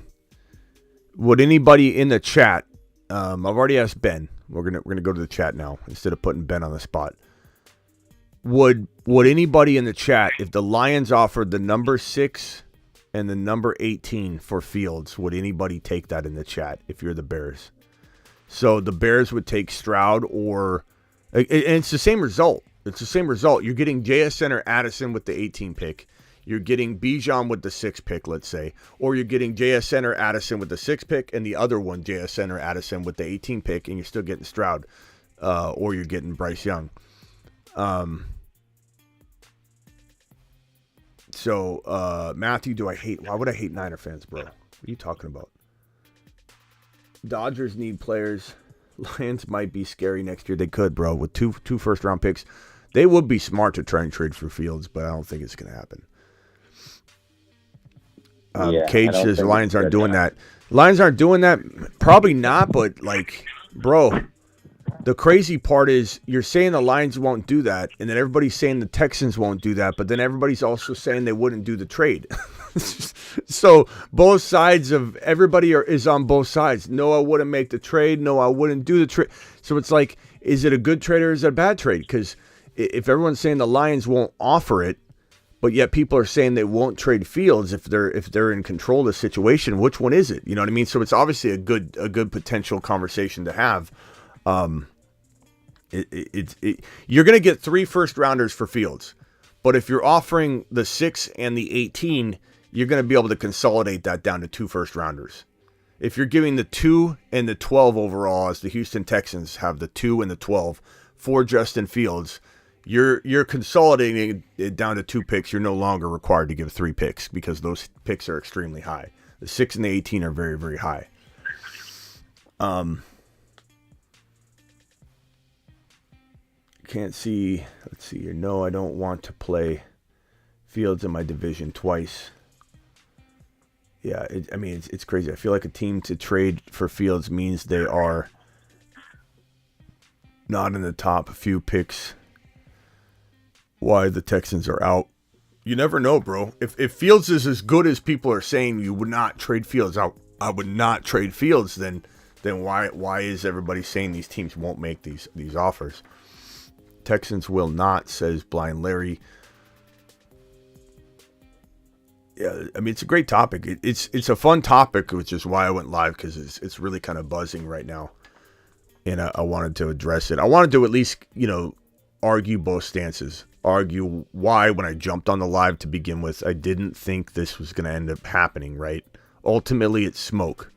Would anybody in the chat? I've already asked Ben. We're gonna go to the chat now instead of putting Ben on the spot. Would anybody in the chat, if the Lions offered the number 6 and the number 18 for Fields, would anybody take that in the chat if you're the Bears? So the Bears would take Stroud, and it's the same result. It's the same result. You're getting JSN or Addison with the 18 pick. you're getting Bijan with the 6th pick, let's say, or you're getting JSN or Addison with the 6th pick, and the other one, JSN or Addison with the 18th pick, and you're still getting Stroud, or you're getting Bryce Young. So, Matthew, why would I hate Niner fans, bro? What are you talking about? Dodgers need players. Lions might be scary next year. They could, bro. With two first-round picks, they would be smart to try and trade for Fields, but I don't think it's going to happen. Cage says the Lions aren't doing that. Lions aren't doing that? Probably not, but, like, bro, the crazy part is you're saying the Lions won't do that, and then everybody's saying the Texans won't do that, but then everybody's also saying they wouldn't do the trade. So both sides of everybody is on both sides. No, I wouldn't make the trade. No, I wouldn't do the trade. So it's like, is it a good trade or is it a bad trade? Because if everyone's saying the Lions won't offer it, but yet people are saying they won't trade Fields if they're in control of the situation, which one is it? You know what I mean? So it's obviously a good potential conversation to have. You're going to get 3 first-rounders for Fields, but if you're offering the 6 and the 18, you're going to be able to consolidate that down to 2 first-rounders. If you're giving the 2 and the 12 overall, as the Houston Texans have the 2 and the 12 for Justin Fields, you're consolidating it down to 2 picks. You're no longer required to give 3 picks because those picks are extremely high. The 6 and the 18 are very, very high. Can't see. Let's see here. No, I don't want to play Fields in my division twice. Yeah, it's crazy. I feel like a team to trade for Fields means they are not in the top few picks. Why the Texans are out. You never know, bro. If Fields is as good as people are saying you would not trade Fields out, I would not trade Fields, then why is everybody saying these teams won't make these offers? Texans will not, says Blind Larry. Yeah, I mean, it's a great topic. It's a fun topic, which is why I went live, because it's really kind of buzzing right now. And I wanted to address it. I wanted to at least, argue both stances. Argue why, when I jumped on the live to begin with, I didn't think this was going to end up happening, right? Ultimately, it's smoke.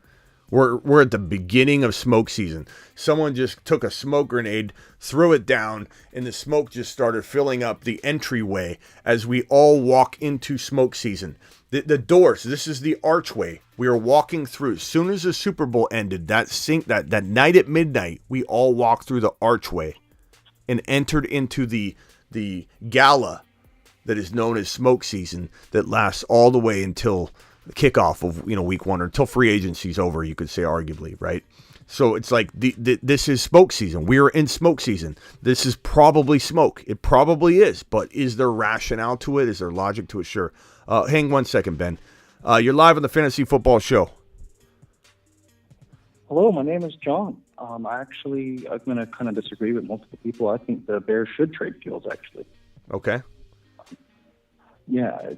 We're at the beginning of smoke season. Someone just took a smoke grenade, threw it down, and the smoke just started filling up the entryway as we all walk into smoke season. The doors, this is the archway we are walking through. As soon as the Super Bowl ended, that night at midnight, we all walked through the archway and entered into the gala that is known as smoke season that lasts all the way until the kickoff of week 1, or until free agency's over, you could say, arguably, right? So it's like this is smoke season. We're in smoke season. This is probably smoke. It probably is, but is there rationale to it? Is there logic to it? Sure. Hang 1 second, Ben. You're live on the Fantasy Football Show. Hello, my name is John. I'm going to kind of disagree with multiple people. I think the Bears should trade Fields, actually. Okay. Yeah,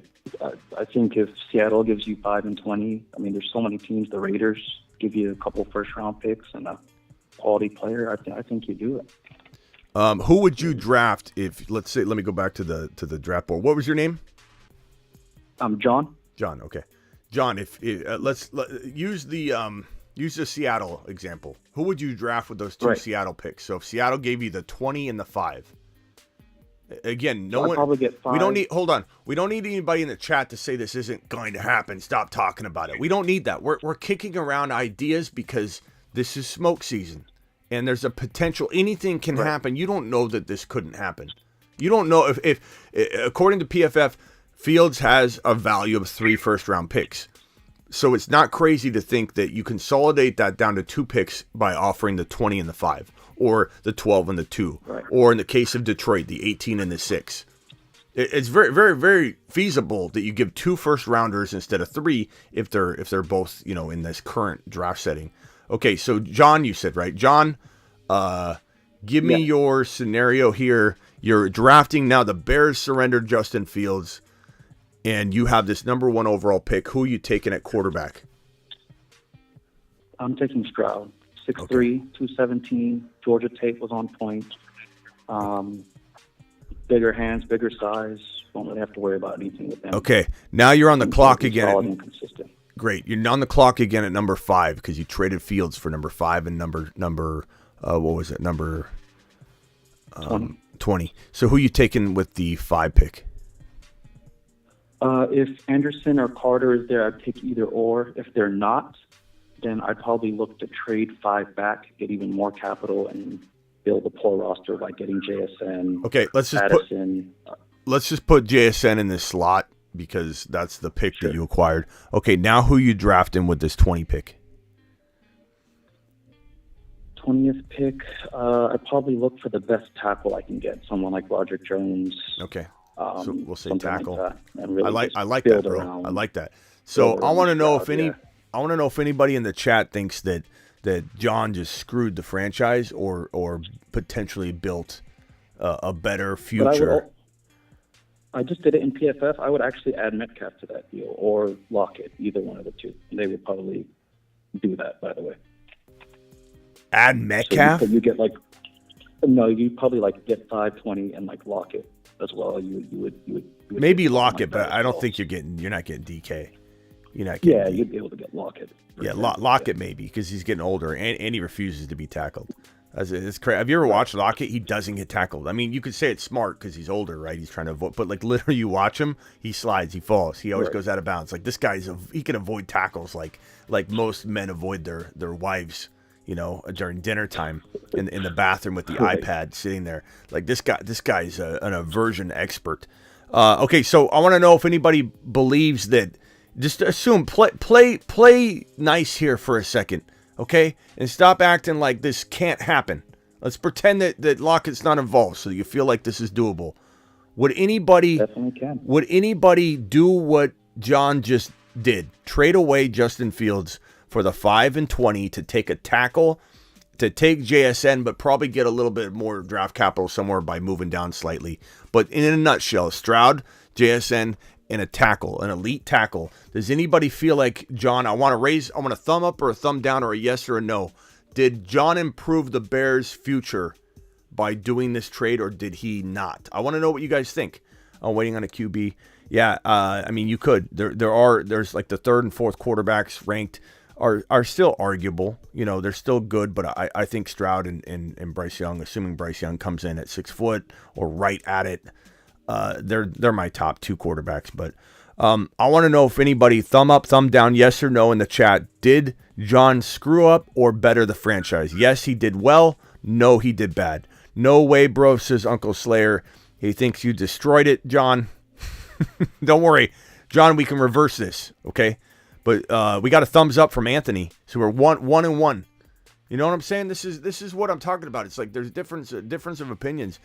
I think if Seattle gives you 5 and 20, I mean, there's so many teams. The Raiders give you a couple first-round picks and a quality player. I think you do it. Who would you draft if, let's say, let me go back to the draft board. What was your name? John. John. Okay. John, if let's use the Seattle example. Who would you draft with those 2 Seattle picks? So if Seattle gave you the 20 and the 5. Again, probably get 5. We don't need anybody in the chat to say this isn't going to happen. Stop talking about it. We don't need that. We're kicking around ideas because this is smoke season and there's a potential anything can happen. You don't know that this couldn't happen. You don't know if according to PFF, Fields has a value of 3 first-round picks. So it's not crazy to think that you consolidate that down to 2 picks by offering the 20 and the 5, or the 12 and the 2, or in the case of Detroit, the 18 and the 6. It's very, very, very feasible that you give 2 first-rounders instead of 3 if they're both in this current draft setting. Okay, so John, you said, right? John, give me your scenario here. You're drafting now. The Bears surrendered Justin Fields, and you have this number 1 overall pick. Who are you taking at quarterback? I'm taking Stroud. 6'3", 217. Georgia Tech was on point. bigger hands, bigger size. Won't really have to worry about anything with them. Okay, now you're on the clock Solid again. and consistent. Great, you're on the clock again at number 5 because you traded Fields for number 5 and number what was it? Number 20. So who you taking with the 5 pick? If Anderson or Carter is there, I'd take either or. If they're not, then I'd probably look to trade 5 back, get even more capital, and build a pull roster by getting JSN. Okay, let's just put JSN in this slot because that's the pick that you acquired. Okay, now who you drafting with this 20 pick? 20th pick, I'd probably look for the best tackle I can get, someone like Roderick Jones. Okay, so we'll say something tackle. Like that, and really I like build that, bro. around- I like that. So build I want to around know Stroud, if yeah. I want to know if anybody in the chat thinks that John just screwed the franchise or potentially built a better But future. I just did it in PFF. I would actually add Metcalf to that deal or Lockett, either one of the two. They would probably do that, by the way. Add Metcalf? So you get you'd probably get 520 and Lockett as well. You would Maybe get something Lockett, that but as I don't well. think you're not getting DK. You're not getting Yeah, DK. you'd be able to get Lockett. Yeah, Lockett maybe because he's getting older and he refuses to be tackled. It's crazy. Have you ever watched Lockett? He doesn't get tackled. I mean, you could say it's smart because he's older, right? He's trying to avoid, but literally, you watch him, he slides, he falls, he always goes out of bounds. This guy's he can avoid tackles like most men avoid their wives, during dinner time in the bathroom with the iPad sitting there. This guy's an aversion expert. Okay, so I want to know if anybody believes that. Just assume play nice here for a second, okay? And stop acting like this can't happen. Let's pretend that Lockett's not involved, so you feel like this is doable. Would anybody do what John just did? Trade away Justin Fields for the 5 and 20 to take a tackle, to take JSN, but probably get a little bit more draft capital somewhere by moving down slightly. But in a nutshell, Stroud, JSN, and a tackle, an elite tackle. Does anybody feel like, John, I want a thumb up or a thumb down or a yes or a no? Did John improve the Bears' future by doing this trade or did he not? I want to know what you guys think. I'm waiting on a QB. Yeah, I mean, you could. There's the third and fourth quarterbacks ranked are still arguable. They're still good, but I think Stroud and Bryce Young, assuming Bryce Young comes in at 6 foot or right at it, they're my top 2 quarterbacks. But I want to know if anybody, thumb up, thumb down, yes or no in the chat. Did John screw up or better the franchise? Yes, he did well. No, he did bad. No way, bro, says Uncle Slayer. He thinks you destroyed it, John. Don't worry, John, we can reverse this, okay? But we got a thumbs up from Anthony, so we're 1-1. You know what I'm saying? This is what I'm talking about. It's there's difference of opinions.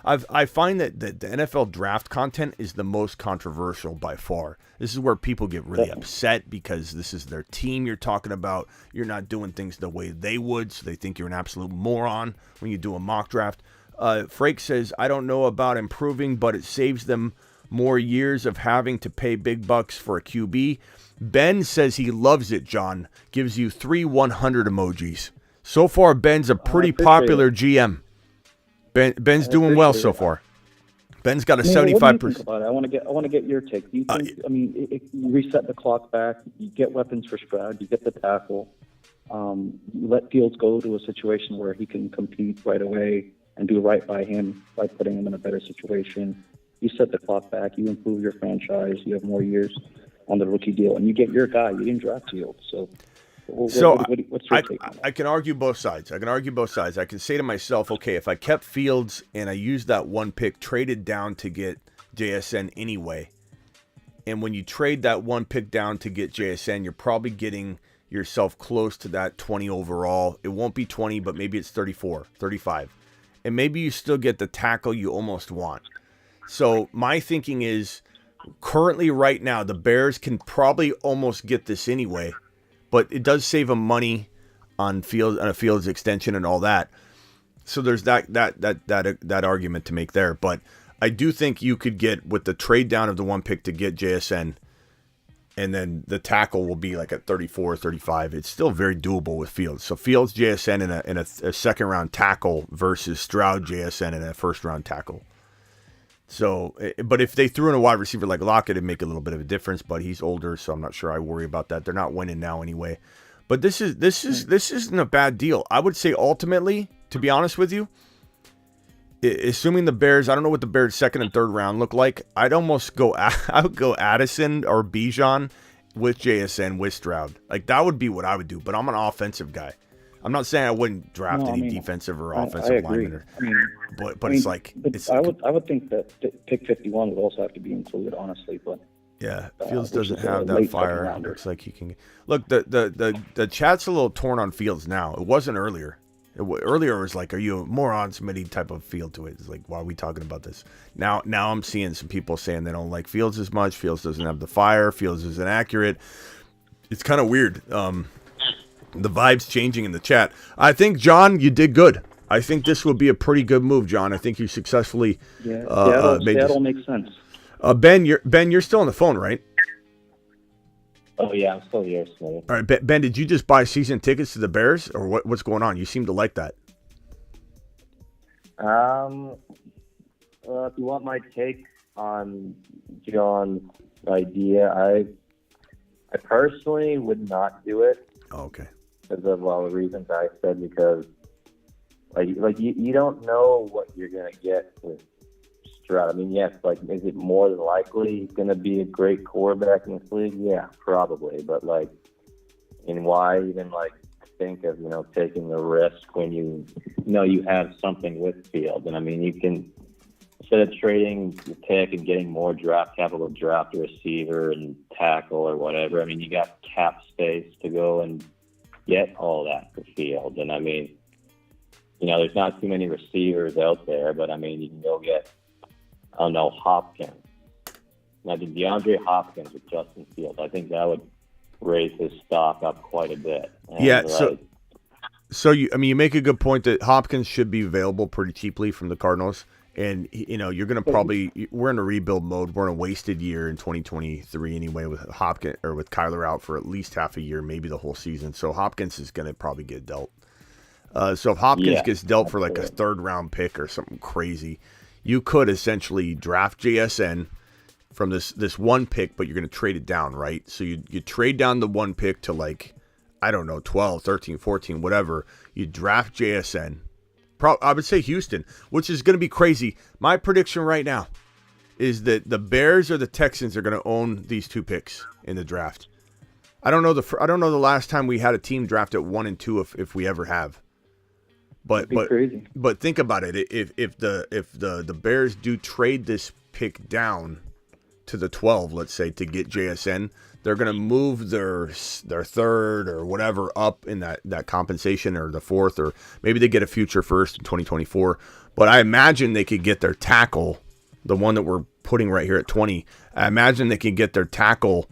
I find that the NFL draft content is the most controversial by far. This is where people get really upset because this is their team you're talking about. You're not doing things the way they would, so they think you're an absolute moron when you do a mock draft. Frake says, I don't know about improving, but it saves them more years of having to pay big bucks for a QB. Ben says he loves it, John. Gives you 3 100 emojis. So far, Ben's a pretty popular GM. Ben's doing well so far. Ben's got a 75%. What do you think about it? I want to get your take. Do you think? You reset the clock back. You get weapons for Stroud. You get the tackle. You let Fields go to a situation where he can compete right away and do right by him by putting him in a better situation. You set the clock back. You improve your franchise. You have more years on the rookie deal, and you get your guy. You didn't draft Fields, so. What's your take on that? I can argue both sides. I can say to myself, okay, if I kept Fields and I used that 1 pick, traded down to get JSN anyway, and when you trade that 1 pick down to get JSN, you're probably getting yourself close to that 20 overall. It won't be 20, but maybe it's 34, 35. And maybe you still get the tackle you almost want. So my thinking is, currently right now, the Bears can probably almost get this anyway. But it does save them money on a Fields extension and all that. So there's that argument to make there. But I do think you could get with the trade down of the 1 pick to get JSN, and then the tackle will be at 34, 35. It's still very doable with Fields. So Fields, JSN in a second round tackle versus Stroud, JSN in a first round tackle. So, but if they threw in a wide receiver like Lockett, it'd make a little bit of a difference. But he's older, so I'm not sure I worry about that. They're not winning now anyway. But this isn't a bad deal. I would say ultimately, to be honest with you, assuming the Bears, I don't know what the Bears' second and third round look like. I would go Addison or Bijan with JSN with Stroud. Like that would be what I would do. But I'm an offensive guy. I'm not saying I wouldn't draft any defensive or offensive lineman. But it's like I would think that pick 51 would also have to be included, honestly. But yeah, Fields doesn't have that fire. Looks like he can. Look, the chat's a little torn on Fields now. It wasn't earlier. Earlier it was like, are you a moron? Smitty type of feel to it. It's like, why are we talking about this? Now I'm seeing some people saying they don't like Fields as much. Fields doesn't have the fire. Fields isn't accurate. It's kind of weird. The vibe's changing in the chat. I think, John, you did good. I think this would be a pretty good move, John. I think you successfully Seattle makes sense. Ben, you're still on the phone, right? Oh, yeah, I'm still here, Smitty. All right, Ben, did you just buy season tickets to the Bears, or what's going on? You seem to like that. If you want my take on John's idea, I personally would not do it. Oh, okay. Because of all the reasons I said, because like you don't know what you're gonna get with Stroud. I mean, yes, like, is it more than likely he's gonna be a great quarterback in this league? Yeah, probably. But like, and why even like think of taking the risk when you know you have something with Field? And I mean, you can, instead of trading the pick and getting more draft capital to draft a receiver and tackle or whatever, I mean, you got cap space to go and get all that for Field. And I mean, there's not too many receivers out there, but I mean, you can go get, I don't know, Hopkins. Imagine DeAndre Hopkins with Justin Fields. I think that would raise his stock up quite a bit. And yeah, so you make a good point that Hopkins should be available pretty cheaply from the Cardinals. And, you're going to we're in a rebuild mode. We're in a wasted year in 2023 anyway with Hopkins or with Kyler out for at least half a year, maybe the whole season. So Hopkins is going to probably get dealt. So if Hopkins gets dealt for like a third round pick or something crazy, you could essentially draft JSN from this one pick, but you're going to trade it down, right? So you trade down the one pick to like, I don't know, 12, 13, 14, whatever. You draft JSN. I would say Houston, which is going to be crazy. My prediction right now is that the Bears or the Texans are going to own these two picks in the draft. I don't know the last time we had a team draft at 1 and 2 if we ever have. But think about it. If the Bears do trade this pick down to the 12, let's say, to get JSN, they're going to move their third or whatever up in that compensation, or the fourth, or maybe they get a future first in 2024. But I imagine they could get their tackle, the one that we're putting right here at 20. I imagine they can get their tackle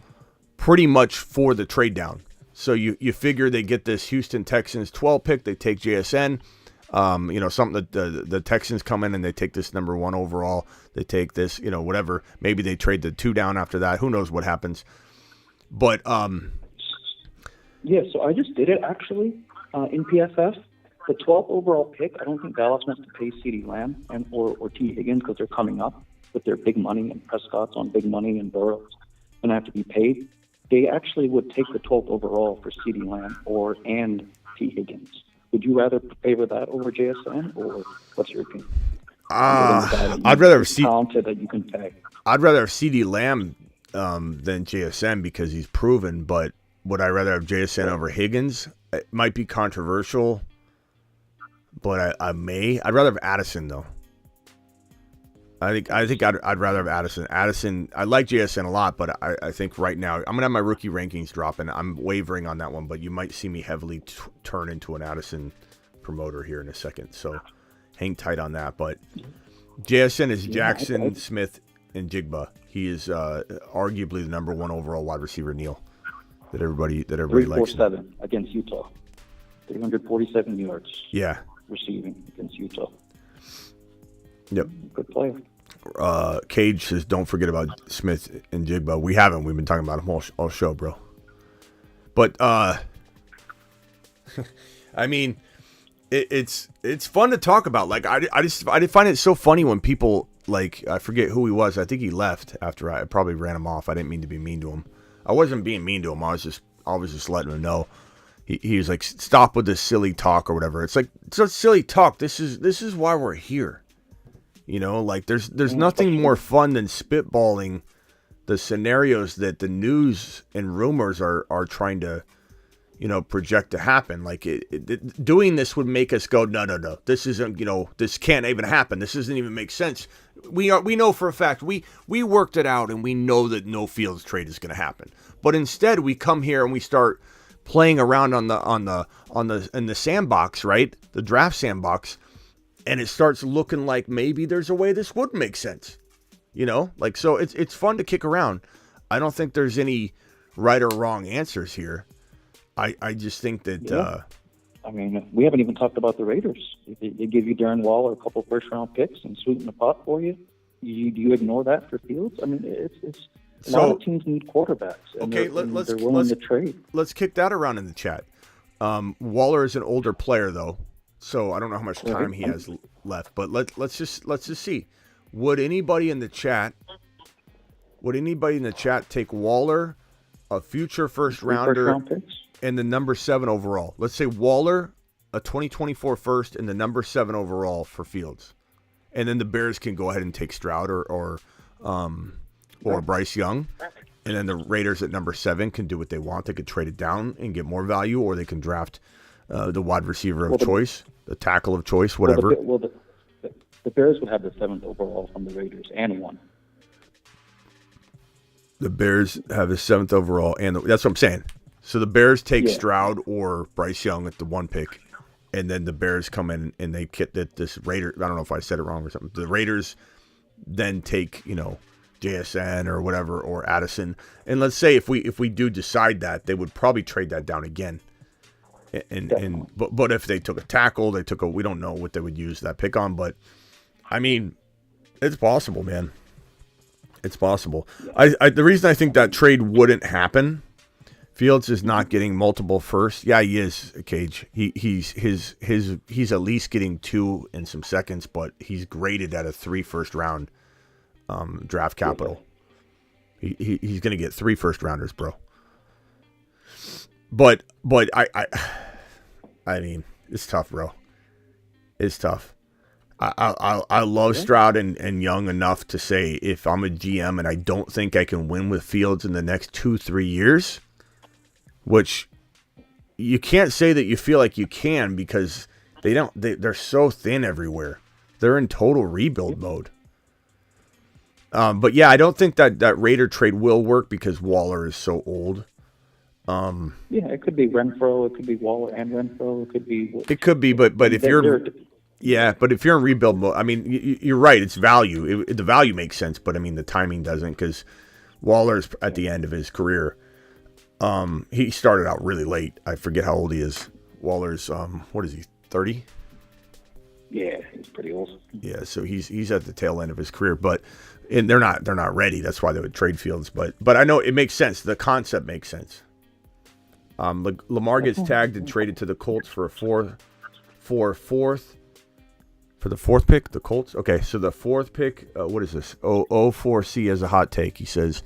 pretty much for the trade down. So you figure they get this Houston Texans 12 pick, they take JSN. Something that the Texans come in and they take this number 1 overall. They take this, whatever. Maybe they trade the 2 down after that. Who knows what happens? But yeah, so I just did it actually in PFF. The 12th overall pick, I don't think Dallas wants to pay CeeDee Lamb or T. Higgins because they're coming up with their big money, and Prescott's on big money, and Burrow's going to have to be paid. They actually would take the 12th overall for CeeDee Lamb and T. Higgins. Would you rather favor that over JSN, or what's your opinion? I'd rather have talented that you can pay. I'd rather have CeeDee Lamb than JSN because he's proven. But would I rather have JSN over Higgins? It might be controversial, but I may. I'd rather have Addison though. I think I'd rather have Addison. Addison, I like JSN a lot, but I think right now I'm gonna have my rookie rankings drop, and I'm wavering on that one. But you might see me heavily turn into an Addison promoter here in a second, so hang tight on that. But JSN is Jackson, Smith, and Jigba. He is arguably the number 1 overall wide receiver, Neil, that everybody likes. 347 against Utah, 347 yards. Yeah, receiving against Utah. Yep. Good player. Cage says, don't forget about Smith and Jigba. We haven't. We've been talking about him all show, bro. But, I mean, it's fun to talk about. Like, I find it so funny when people like, I forget who he was. I think he left after I probably ran him off. I didn't mean to be mean to him. I wasn't being mean to him. I was just letting him know. He was like, stop with this silly talk or whatever. It's like, it's not silly talk. This is why we're here. You know, like there's nothing more fun than spitballing the scenarios that the news and rumors are trying to, you know, project to happen. Like doing this would make us go, no, this isn't, you know, this can't even happen. This doesn't even make sense. We know for a fact, we worked it out and we know that no Fields trade is going to happen. But instead we come here and we start playing around in the sandbox, right? The draft sandbox. And it starts looking like maybe there's a way this would make sense. You know, like, so it's fun to kick around. I don't think there's any right or wrong answers here. I just think that, I mean, we haven't even talked about the Raiders. They give you Darren Waller a couple first-round picks and sweeten the pot for you. Do you ignore that for Fields? I mean, it's a lot of teams need quarterbacks. And okay, they're willing to trade. Let's kick that around in the chat. Waller is an older player, though, so I don't know how much time he has left. But let's just see. Would anybody in the chat take Waller, a future first rounder, and the number 7 overall? Let's say Waller, a 2024 first, and the number 7 overall for Fields, and then the Bears can go ahead and take Stroud or Bryce Young, and then the Raiders at number 7 can do what they want. They could trade it down and get more value, or they can draft the wide receiver of choice, the tackle of choice, whatever. The Bears would have the 7th overall from the Raiders and 1. The Bears have the 7th overall, and that's what I'm saying. So the Bears take Stroud or Bryce Young at the 1 pick, and then the Bears come in and they get that this Raider. I don't know if I said it wrong or something. The Raiders then take, you know, JSN or whatever, or Addison. And let's say if we do decide that, they would probably trade that down again. But if they took a tackle, we don't know what they would use that pick on, but I mean, it's possible, man. It's possible. The reason I think that trade wouldn't happen, Fields is not getting multiple firsts. Yeah, he is, Cage. He's at least getting 2 and some seconds, but he's graded at a 3 first round draft capital. He's going to get 3 first rounders, bro. But I mean, it's tough, bro. It's tough. I love Stroud and Young enough to say, if I'm a GM and I don't think I can win with Fields in the next 2-3 years, which you can't say that you feel like you can, because they're so thin everywhere. They're in total rebuild mode. But yeah, I don't think that Raider trade will work because Waller is so old. It could be Renfro, it could be Waller and Renfro, it could be, but if you're in rebuild mode, I mean, you're right. It's value. The value makes sense, but I mean, the timing doesn't, because Waller's at the end of his career. He started out really late. I forget how old he is. Waller's, what is he, 30? Yeah, he's pretty old. Yeah, so he's at the tail end of his career, and they're not ready. That's why they would trade Fields. But I know it makes sense. The concept makes sense. Lamar gets tagged and traded to the Colts for the 4th pick, the Colts. Okay, so the 4th pick, what is this? 4C has a hot take. He says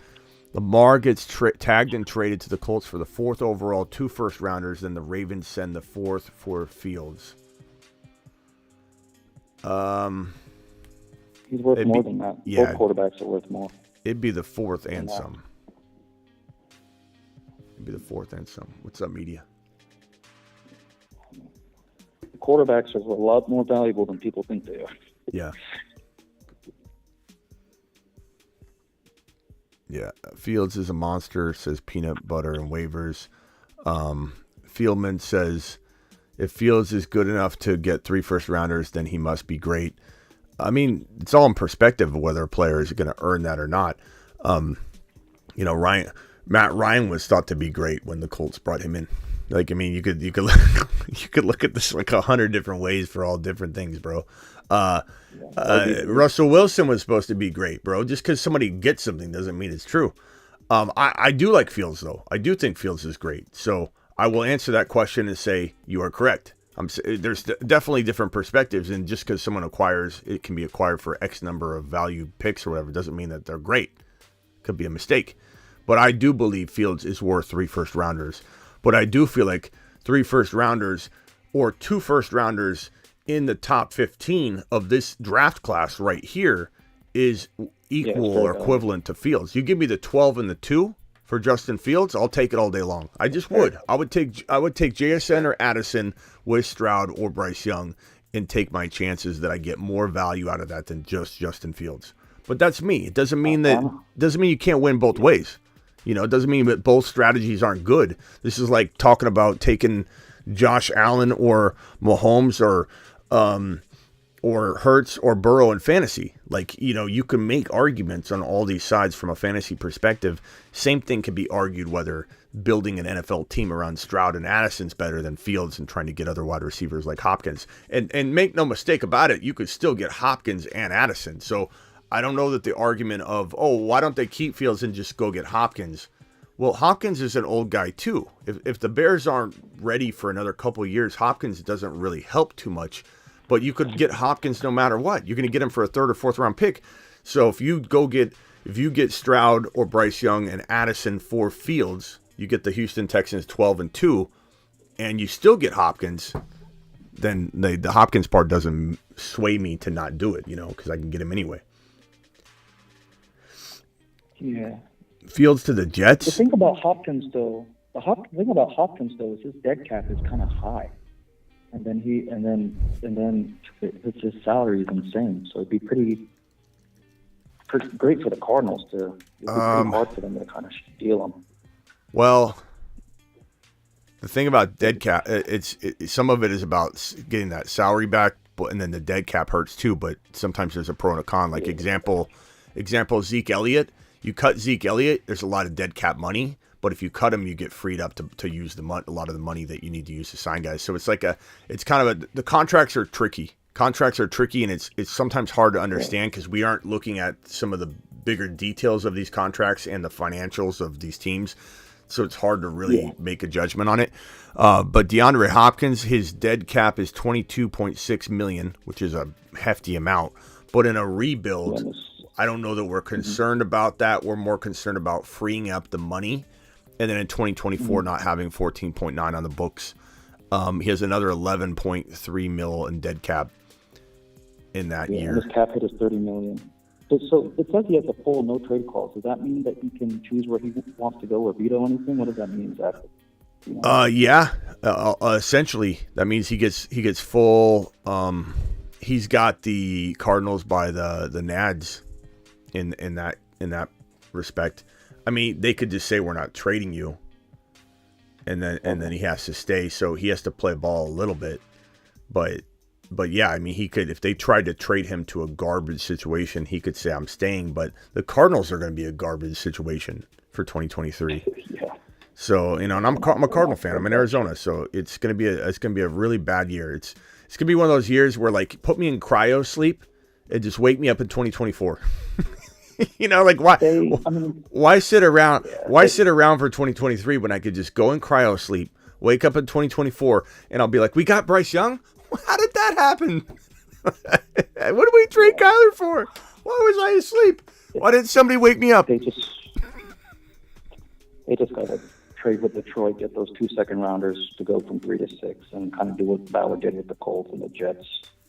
Lamar gets tagged and traded to the Colts for the 4th overall, 2 first rounders. Then the Ravens send the 4th for Fields. He's worth more than that. Yeah, both quarterbacks are worth more. It'd be the 4th and some. What's up, media? Quarterbacks are a lot more valuable than people think they are. Yeah. Yeah. Fields is a monster, says Peanut Butter and Waivers. Fieldman says, if Fields is good enough to get 3 first rounders, then he must be great. I mean, it's all in perspective of whether a player is going to earn that or not. Matt Ryan was thought to be great when the Colts brought him in. Like, I mean, you could you could look at this like 100 different ways for all different things, bro. Russell Wilson was supposed to be great, bro. Just because somebody gets something doesn't mean it's true. I do like Fields, though. I do think Fields is great. So I will answer that question and say you are correct. There's definitely different perspectives, and just because someone acquires, it can be acquired for X number of value picks or whatever, doesn't mean that they're great. Could be a mistake. But I do believe Fields is worth 3 first-rounders. But I do feel like 3 first-rounders or 2 first-rounders in the top 15 of this draft class right here is equal or equivalent to Fields. You give me the 12 and the 2 for Justin Fields, I'll take it all day long. I just would. I would take JSN or Addison with Stroud or Bryce Young and take my chances that I get more value out of that than just Justin Fields. But that's me. It doesn't mean you can't win both ways. You know, it doesn't mean that both strategies aren't good. This is like talking about taking Josh Allen or Mahomes or Hurts or Burrow in fantasy. Like, you know, you can make arguments on all these sides from a fantasy perspective. Same thing can be argued whether building an NFL team around Stroud and Addison's better than Fields and trying to get other wide receivers like Hopkins. And make no mistake about it, you could still get Hopkins and Addison. So I don't know that the argument of, oh, why don't they keep Fields and just go get Hopkins? Well, Hopkins is an old guy too. If the Bears aren't ready for another couple of years, Hopkins doesn't really help too much. But you could get Hopkins no matter what. You're going to get him for a 3rd or 4th round pick. So if you get Stroud or Bryce Young and Addison for Fields, you get the Houston Texans 12 and 2, and you still get Hopkins, then the Hopkins part doesn't sway me to not do it, you know, because I can get him anyway. Yeah. Fields to the Jets. The thing about Hopkins, though, is his dead cap is kind of high, and then his salary is insane. So it'd be pretty great for the Cardinals to. It'd be pretty hard for them to kind of steal him. Well, the thing about dead cap, some of it is about getting that salary back, and then the dead cap hurts too. But sometimes there's a pro and a con. Like example Zeke Elliott. You cut Zeke Elliott, there's a lot of dead cap money, but if you cut him, you get freed up to use a lot of the money that you need to use to sign guys. So it's like the contracts are tricky. Contracts are tricky, and it's sometimes hard to understand because we aren't looking at some of the bigger details of these contracts and the financials of these teams. So it's hard to really make a judgment on it. But DeAndre Hopkins, his dead cap is $22.6 million, which is a hefty amount. But in a rebuild, I don't know that we're concerned about that. We're more concerned about freeing up the money. And then in 2024, not having 14.9 on the books. He has another 11.3 mil in dead cap in that year. And his cap hit is $30 million. So it says he has a full no trade clause. Does that mean that he can choose where he wants to go or veto anything? What does that mean exactly? You know? Essentially, that means he gets full. He's got the Cardinals by the nads in that respect. I mean, they could just say we're not trading you, and then he has to stay. So he has to play ball a little bit, but yeah, I mean, he could, if they tried to trade him to a garbage situation, he could say I'm staying. But the Cardinals are going to be a garbage situation for 2023. Yeah. So, you know, and I'm a Cardinal fan. I'm in Arizona, so it's going to be a really bad year. It's going to be one of those years where, like, put me in cryo sleep and just wake me up in 2024. You know, like why sit around? Why sit around for 2023 when I could just go in cryo sleep, wake up in 2024, and I'll be like, we got Bryce Young. How did that happen? What did we trade Kyler for? Why was I asleep? Why didn't somebody wake me up? They just got to trade with Detroit, get those 2 second-rounders to go from 3 to 6, and kind of do what Ballard did with the Colts and the Jets.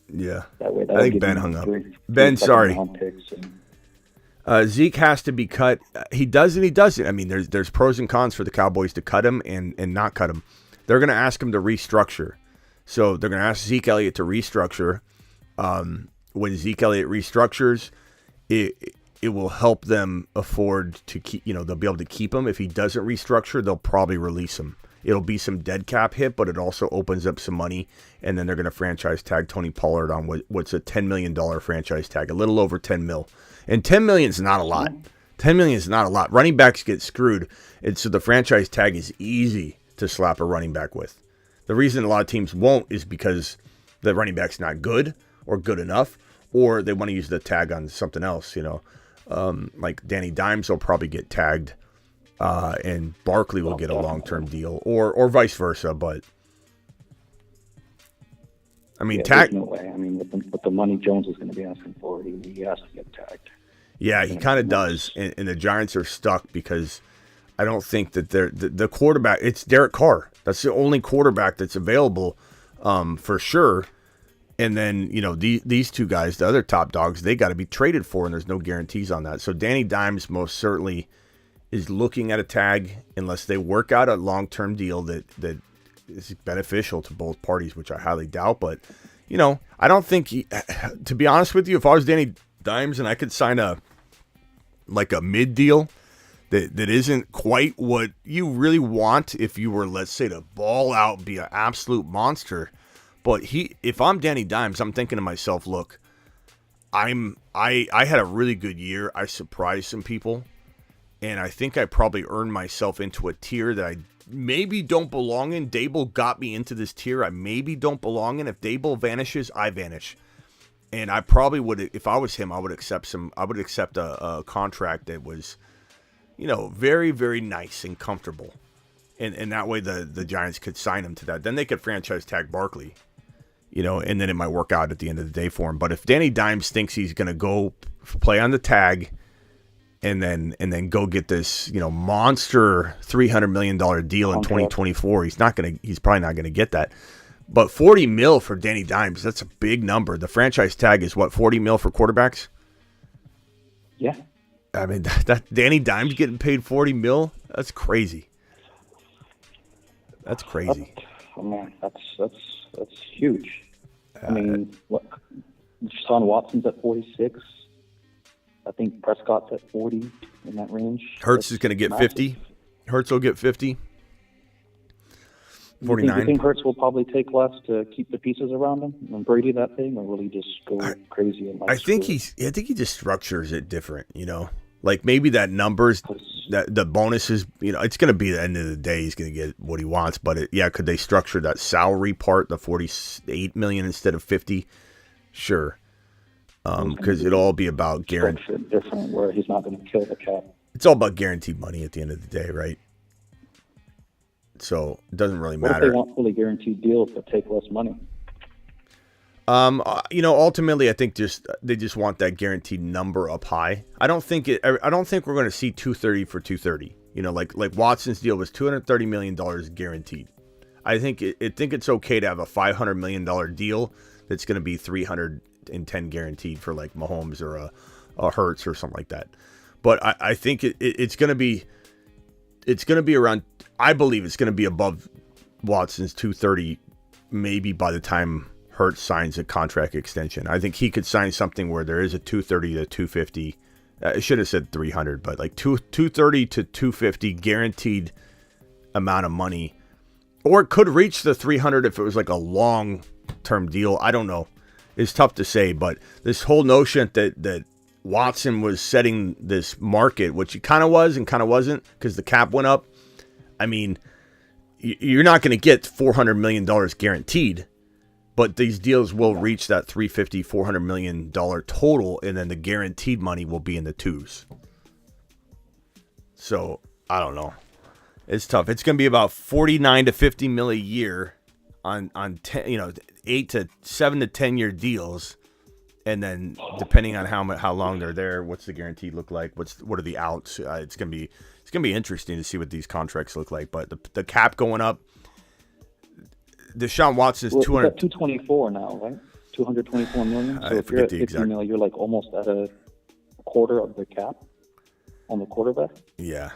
Yeah, that way. I think Ben hung up. Ben, sorry. Zeke has to be cut. He does and he doesn't. I mean, there's pros and cons for the Cowboys to cut him and not cut him. They're going to ask him to restructure. So they're going to ask Zeke Elliott to restructure. When Zeke Elliott restructures, it will help them afford to keep, you know, they'll be able to keep him. If he doesn't restructure, they'll probably release him. It'll be some dead cap hit, but it also opens up some money. And then they're going to franchise tag Tony Pollard on what's a $10 million franchise tag, a little over 10 mil. And 10 million is not a lot. 10 million is not a lot. Running backs get screwed. And so the franchise tag is easy to slap a running back with. The reason a lot of teams won't is because the running back's not good or good enough, or they want to use the tag on something else, you know. Like Danny Dimes will probably get tagged, and Barkley will get a long-term deal, or vice versa. But I mean, There's no way. I mean, with the money Jones is going to be asking for, he has to get tagged. Yeah, he kind of does, and the Giants are stuck because I don't think that the quarterback. It's Derek Carr. That's the only quarterback that's available, for sure. And then these two guys, the other top dogs, they got to be traded for, and there's no guarantees on that. So Danny Dimes most certainly is looking at a tag unless they work out a long-term deal that is beneficial to both parties, which I highly doubt. But I don't think to be honest with you, if I was Danny Dimes and I could sign a mid deal that isn't quite what you really want if you were, let's say, to ball out, be an absolute monster. But if I'm Danny Dimes, I'm thinking to myself, look, I had a really good year. I surprised some people, and I think I probably earned myself into a tier that I maybe don't belong in. Dable got me into this tier I maybe don't belong in. If Dable vanishes, I vanish. And I probably would, if I was him, I would accept a contract that was, very, very nice and comfortable. And that way the Giants could sign him to that. Then they could franchise tag Barkley, and then it might work out at the end of the day for him. But if Danny Dimes thinks he's going to go play on the tag and then go get this, monster $300 million deal in 2024, he's probably not going to get that. But $40 million for Danny Dimes, that's a big number. The franchise tag is what, $40 million for quarterbacks? Yeah. I mean, that Danny Dimes getting paid $40 million, that's crazy. That's crazy. That's huge. I mean, what? Deshaun Watson's at 46. I think Prescott's at 40, in that range. Hurts is going to get massive. 50. Hurts will get 50. 49. You think Hurts will probably take less to keep the pieces around him and Brady that thing, or will he just go crazy? I think he just structures it different. Like maybe that numbers, that the bonuses. It's going to be the end of the day. He's going to get what he wants. But could they structure that salary part, the $48 million instead of 50? Sure. Because it'll all be about guaranteed. Different, where he's not going to kill the cap. It's all about guaranteed money at the end of the day, right? So it doesn't really matter. What if they want fully guaranteed deals but take less money? Ultimately, I think they just want that guaranteed number up high. I don't think we're going to see 230 for 230. Like Watson's deal was $230 million guaranteed. I think it's okay to have a $500 million deal that's going to be 310 guaranteed for like Mahomes or a Hurts or something like that. But I think it's going to be around. I believe it's going to be above Watson's 230, maybe by the time Hurts signs a contract extension. I think he could sign something where there is a 230 to 250. I should have said 300, but like 230 to 250 guaranteed amount of money. Or it could reach the 300 if it was like a long-term deal. I don't know. It's tough to say, but this whole notion that Watson was setting this market, which he kind of was and kind of wasn't because the cap went up. I mean, you're not going to get $400 million guaranteed, but these deals will reach that $350, $400 million total, and then the guaranteed money will be in the twos. So, I don't know. It's tough. It's going to be about $49 to $50 million a year on 10, 8 to 7 to 10 year deals. And then depending on how long they're there, what's the guarantee look like? What are the outs? It's gonna be interesting to see what these contracts look like. But the cap going up. Deshaun Watson is 224 now, right? 224 million. So if you're at 50 million, you're like almost at a quarter of the cap on the quarterback. Yeah,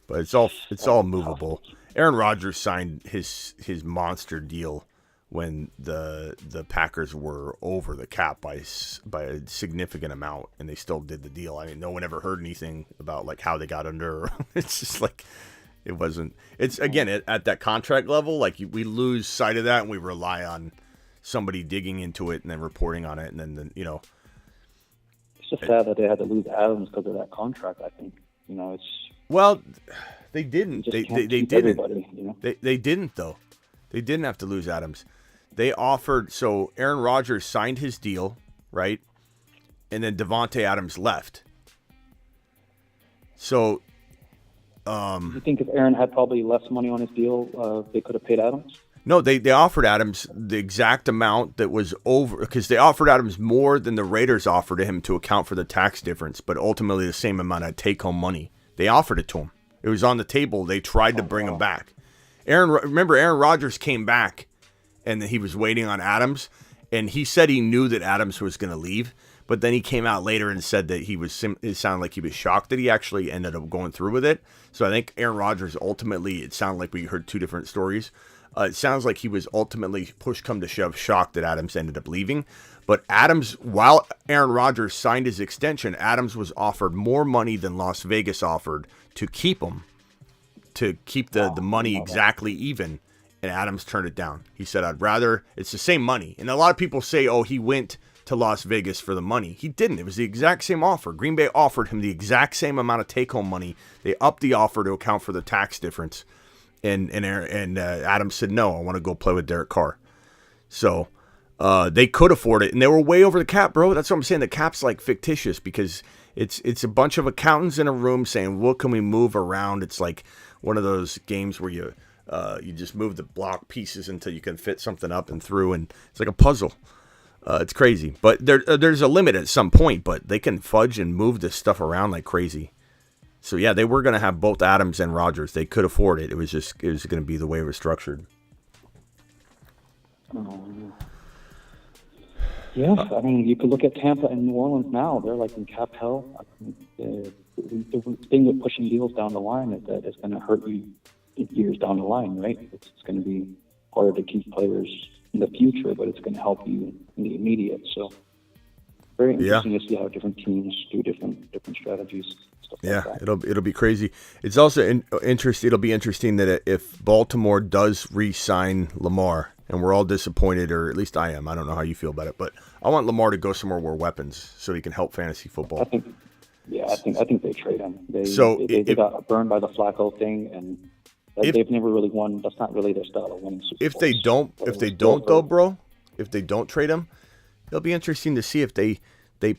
but it's all movable. Aaron Rodgers signed his monster deal when the Packers were over the cap by a significant amount, and they still did the deal. I mean, no one ever heard anything about like how they got under. It's just like it wasn't. It's again at that contract level, like we lose sight of that, and we rely on somebody digging into it and then reporting on it, and then It's just sad that they had to lose Adams because of that contract. I think it's. Well, they didn't. They didn't. They didn't though. They didn't have to lose Adams. They offered, so Aaron Rodgers signed his deal, right? And then Devontae Adams left. So, you think if Aaron had probably less money on his deal, they could have paid Adams? No, they offered Adams the exact amount that was over, because they offered Adams more than the Raiders offered to him to account for the tax difference, but ultimately the same amount of take-home money. They offered it to him. It was on the table. They tried to bring him back. Remember Aaron Rodgers came back, and he was waiting on Adams, and he said he knew that Adams was going to leave, but then he came out later and said that it sounded like he was shocked that he actually ended up going through with it. So I think Aaron Rodgers ultimately, it sounded like we heard two different stories. It sounds like he was ultimately push come to shove shocked that Adams ended up leaving. But Adams, while Aaron Rodgers signed his extension, Adams was offered more money than Las Vegas offered to keep him, to keep the money exactly even. And Adams turned it down. He said, it's the same money. And a lot of people say, oh, he went to Las Vegas for the money. He didn't. It was the exact same offer. Green Bay offered him the exact same amount of take-home money. They upped the offer to account for the tax difference. And Adams said, no, I want to go play with Derek Carr. So they could afford it. And they were way over the cap, bro. That's what I'm saying. The cap's like fictitious because it's a bunch of accountants in a room saying, what can we move around? It's like one of those games where you just move the block pieces until you can fit something up and through. And it's like a puzzle. It's crazy. But there's a limit at some point. But they can fudge and move this stuff around like crazy. So, yeah, they were going to have both Adams and Rodgers. They could afford it. It was going to be the way it was structured. Yes, I mean, you could look at Tampa and New Orleans now. They're like in cap hell. The thing with pushing deals down the line is that it's going to hurt you years down the line, right? It's going to be harder to keep players in the future, but it's going to help you in the immediate. So, very interesting to see how different teams do different strategies. Yeah, it'll be crazy. It's also interesting. It'll be interesting that if Baltimore does re-sign Lamar, and we're all disappointed, or at least I am. I don't know how you feel about it, but I want Lamar to go somewhere where weapons, so he can help fantasy football. I think they trade him. They got burned by the Flacco thing, and they've never really won. That's not really their style of winning Super Bowls. If they don't though, bro, if they don't trade him, it'll be interesting to see if they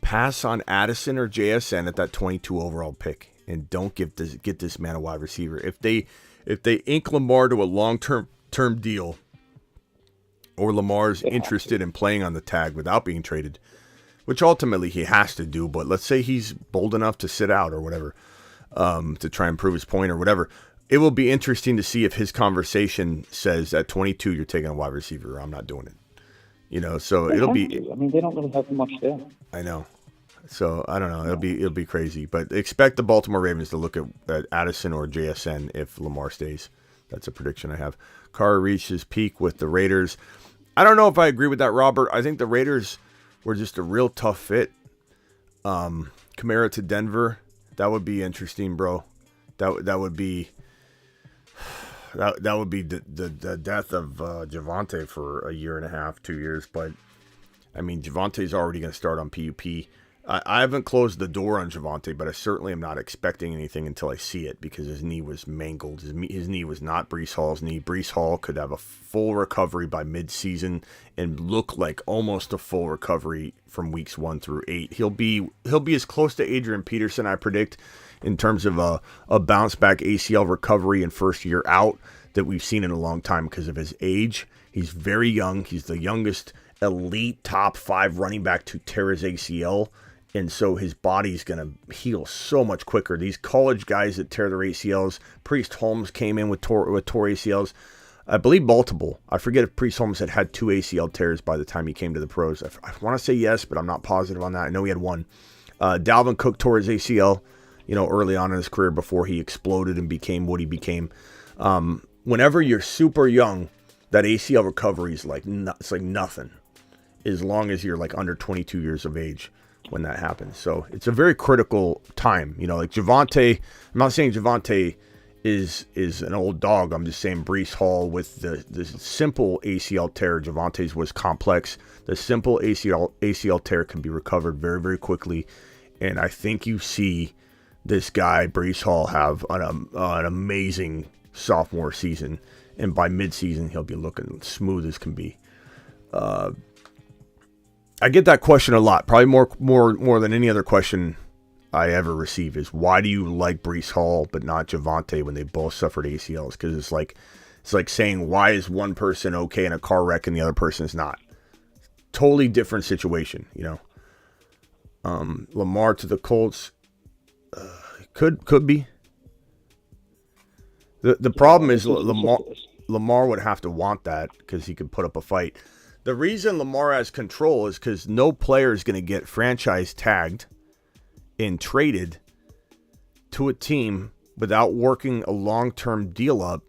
pass on Addison or JSN at that 22 overall pick and don't get this man a wide receiver. If they ink Lamar to a long-term deal, or Lamar's interested in playing on the tag without being traded, which ultimately he has to do, but let's say he's bold enough to sit out or whatever, to try and prove his point or whatever, it will be interesting to see if his conversation says at 22 you're taking a wide receiver or I'm not doing it. So it'll be. I mean, they don't really have much there. I know. So I don't know. It'll be crazy. But expect the Baltimore Ravens to look at Addison or JSN if Lamar stays. That's a prediction I have. Carr reached his peak with the Raiders. I don't know if I agree with that, Robert. I think the Raiders were just a real tough fit. Kamara to Denver. That would be interesting, bro. That would be. That would be the death of Javonte for a year and a half, 2 years. But, I mean, Javante's already going to start on PUP. I haven't closed the door on Javonte, but I certainly am not expecting anything until I see it because his knee was mangled. His knee was not Breece Hall's knee. Breece Hall could have a full recovery by midseason and look like almost a full recovery from weeks 1 through 8. He'll be as close to Adrian Peterson, I predict, in terms of a bounce back ACL recovery in first year out that we've seen in a long time because of his age. He's very young. He's the youngest elite top 5 running back to tear his ACL. And so his body's going to heal so much quicker. These college guys that tear their ACLs, Priest Holmes came in with tore ACLs. I believe multiple. I forget if Priest Holmes had 2 ACL tears by the time he came to the pros. I want to say yes, but I'm not positive on that. I know he had 1. Dalvin Cook tore his ACL, early on in his career before he exploded and became what he became. Whenever you're super young, that ACL recovery is it's like nothing, as long as you're like under 22 years of age when that happens. So it's a very critical time. Like Javonte, I'm not saying Javonte is an old dog. I'm just saying Breece Hall with the simple ACL tear. Javonte's was complex. The simple ACL tear can be recovered very, very quickly. And I think you see this guy, Breece Hall, have an amazing sophomore season. And by midseason, he'll be looking smooth as can be. I get that question a lot. Probably more than any other question I ever receive is, why do you like Breece Hall but not Javonte when they both suffered ACLs? Because it's like It's like saying, why is one person okay in a car wreck and the other person is not? Totally different situation, you know. Lamar to the Colts, could be. The problem is Lamar would have to want that because he could put up a fight. The reason Lamar has control is because no player is going to get franchise tagged and traded to a team without working a long-term deal up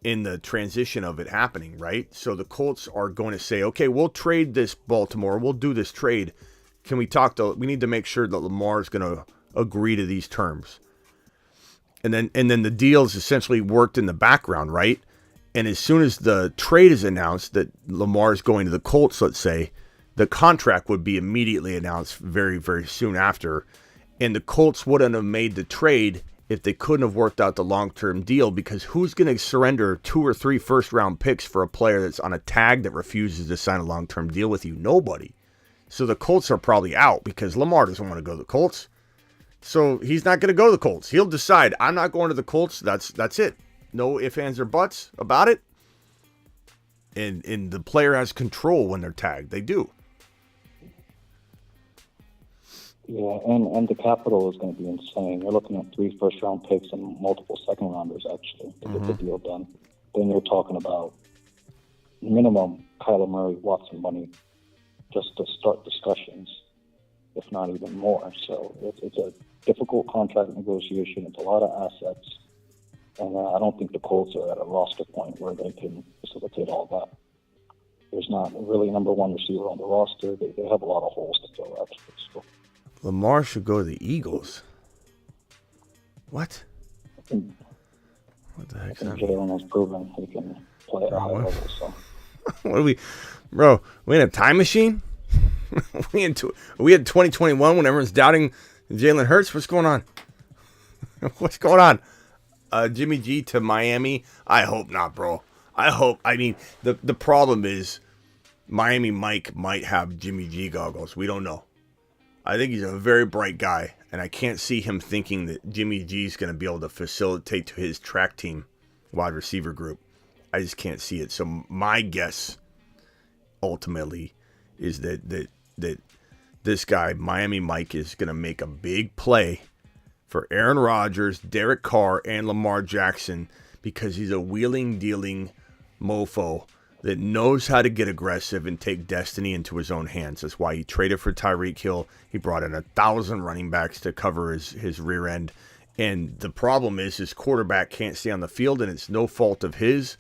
in the transition of it happening, right? So the Colts are going to say, okay, we'll trade this Baltimore. We'll do this trade. Can we we need to make sure that Lamar is going to agree to these terms. And then the deal is essentially worked in the background, right? And as soon as the trade is announced that Lamar is going to the Colts, let's say, the contract would be immediately announced very, very soon after. And the Colts wouldn't have made the trade if they couldn't have worked out the long-term deal, because who's going to surrender 2 or 3 first-round picks for a player that's on a tag that refuses to sign a long-term deal with you? Nobody. So the Colts are probably out because Lamar doesn't want to go to the Colts. So he's not going to go to the Colts. He'll decide, I'm not going to the Colts. That's it. No ifs, ands, or buts about it. And the player has control when they're tagged. They do. Yeah, and the capital is going to be insane. You're looking at 3 first-round picks and multiple second-rounders, actually, to get the deal done. Then you're talking about minimum Kyler Murray, Watson money just to start discussions, if not even more. So it's a difficult contract negotiation. It's a lot of assets. And I don't think the Colts are at a roster point where they can facilitate all that. There's not really a number 1 receiver on the roster. They have a lot of holes to fill, actually. So. Lamar should go to the Eagles. What? What the heck? Jalen has proven he can play at a high level. So. What are we, bro? We in a time machine? we had 2021 when everyone's doubting Jalen Hurts. What's going on? What's going on? Jimmy G to Miami? I hope not, bro. I mean, the problem is Miami Mike might have Jimmy G goggles. We don't know. I think he's a very bright guy, and I can't see him thinking that Jimmy G is going to be able to facilitate to his track team wide receiver group. I just can't see it. So my guess, ultimately, is that this guy, Miami Mike, is going to make a big play for Aaron Rodgers, Derek Carr, and Lamar Jackson, because he's a wheeling, dealing mofo that knows how to get aggressive and take destiny into his own hands. That's why he traded for Tyreek Hill. He brought in 1,000 running backs to cover his rear end. And the problem is his quarterback can't stay on the field, and it's no fault of his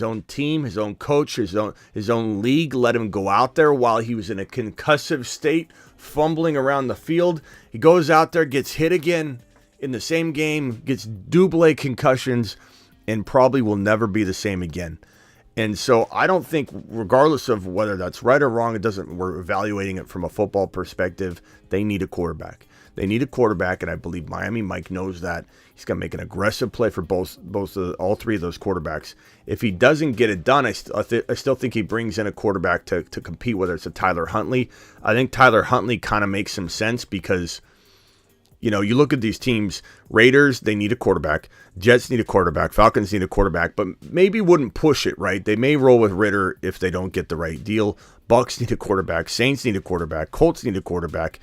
own team, his own coach, his own league let him go out there while he was in a concussive state, fumbling around the field. He goes out there, gets hit again in the same game, gets double concussions, and probably will never be the same again. And so I don't think, regardless of whether that's right or wrong, we're evaluating it from a football perspective, they need a quarterback. They need a quarterback, and I believe Miami Mike knows that. He's going to make an aggressive play for all 3 of those quarterbacks. If he doesn't get it done, I still think he brings in a quarterback to compete, whether it's a Tyler Huntley. I think Tyler Huntley kind of makes some sense because, you know, you look at these teams, Raiders, they need a quarterback. Jets need a quarterback. Falcons need a quarterback, but maybe wouldn't push it, right? They may roll with Ritter if they don't get the right deal. Bucks need a quarterback. Saints need a quarterback. Colts need a quarterback.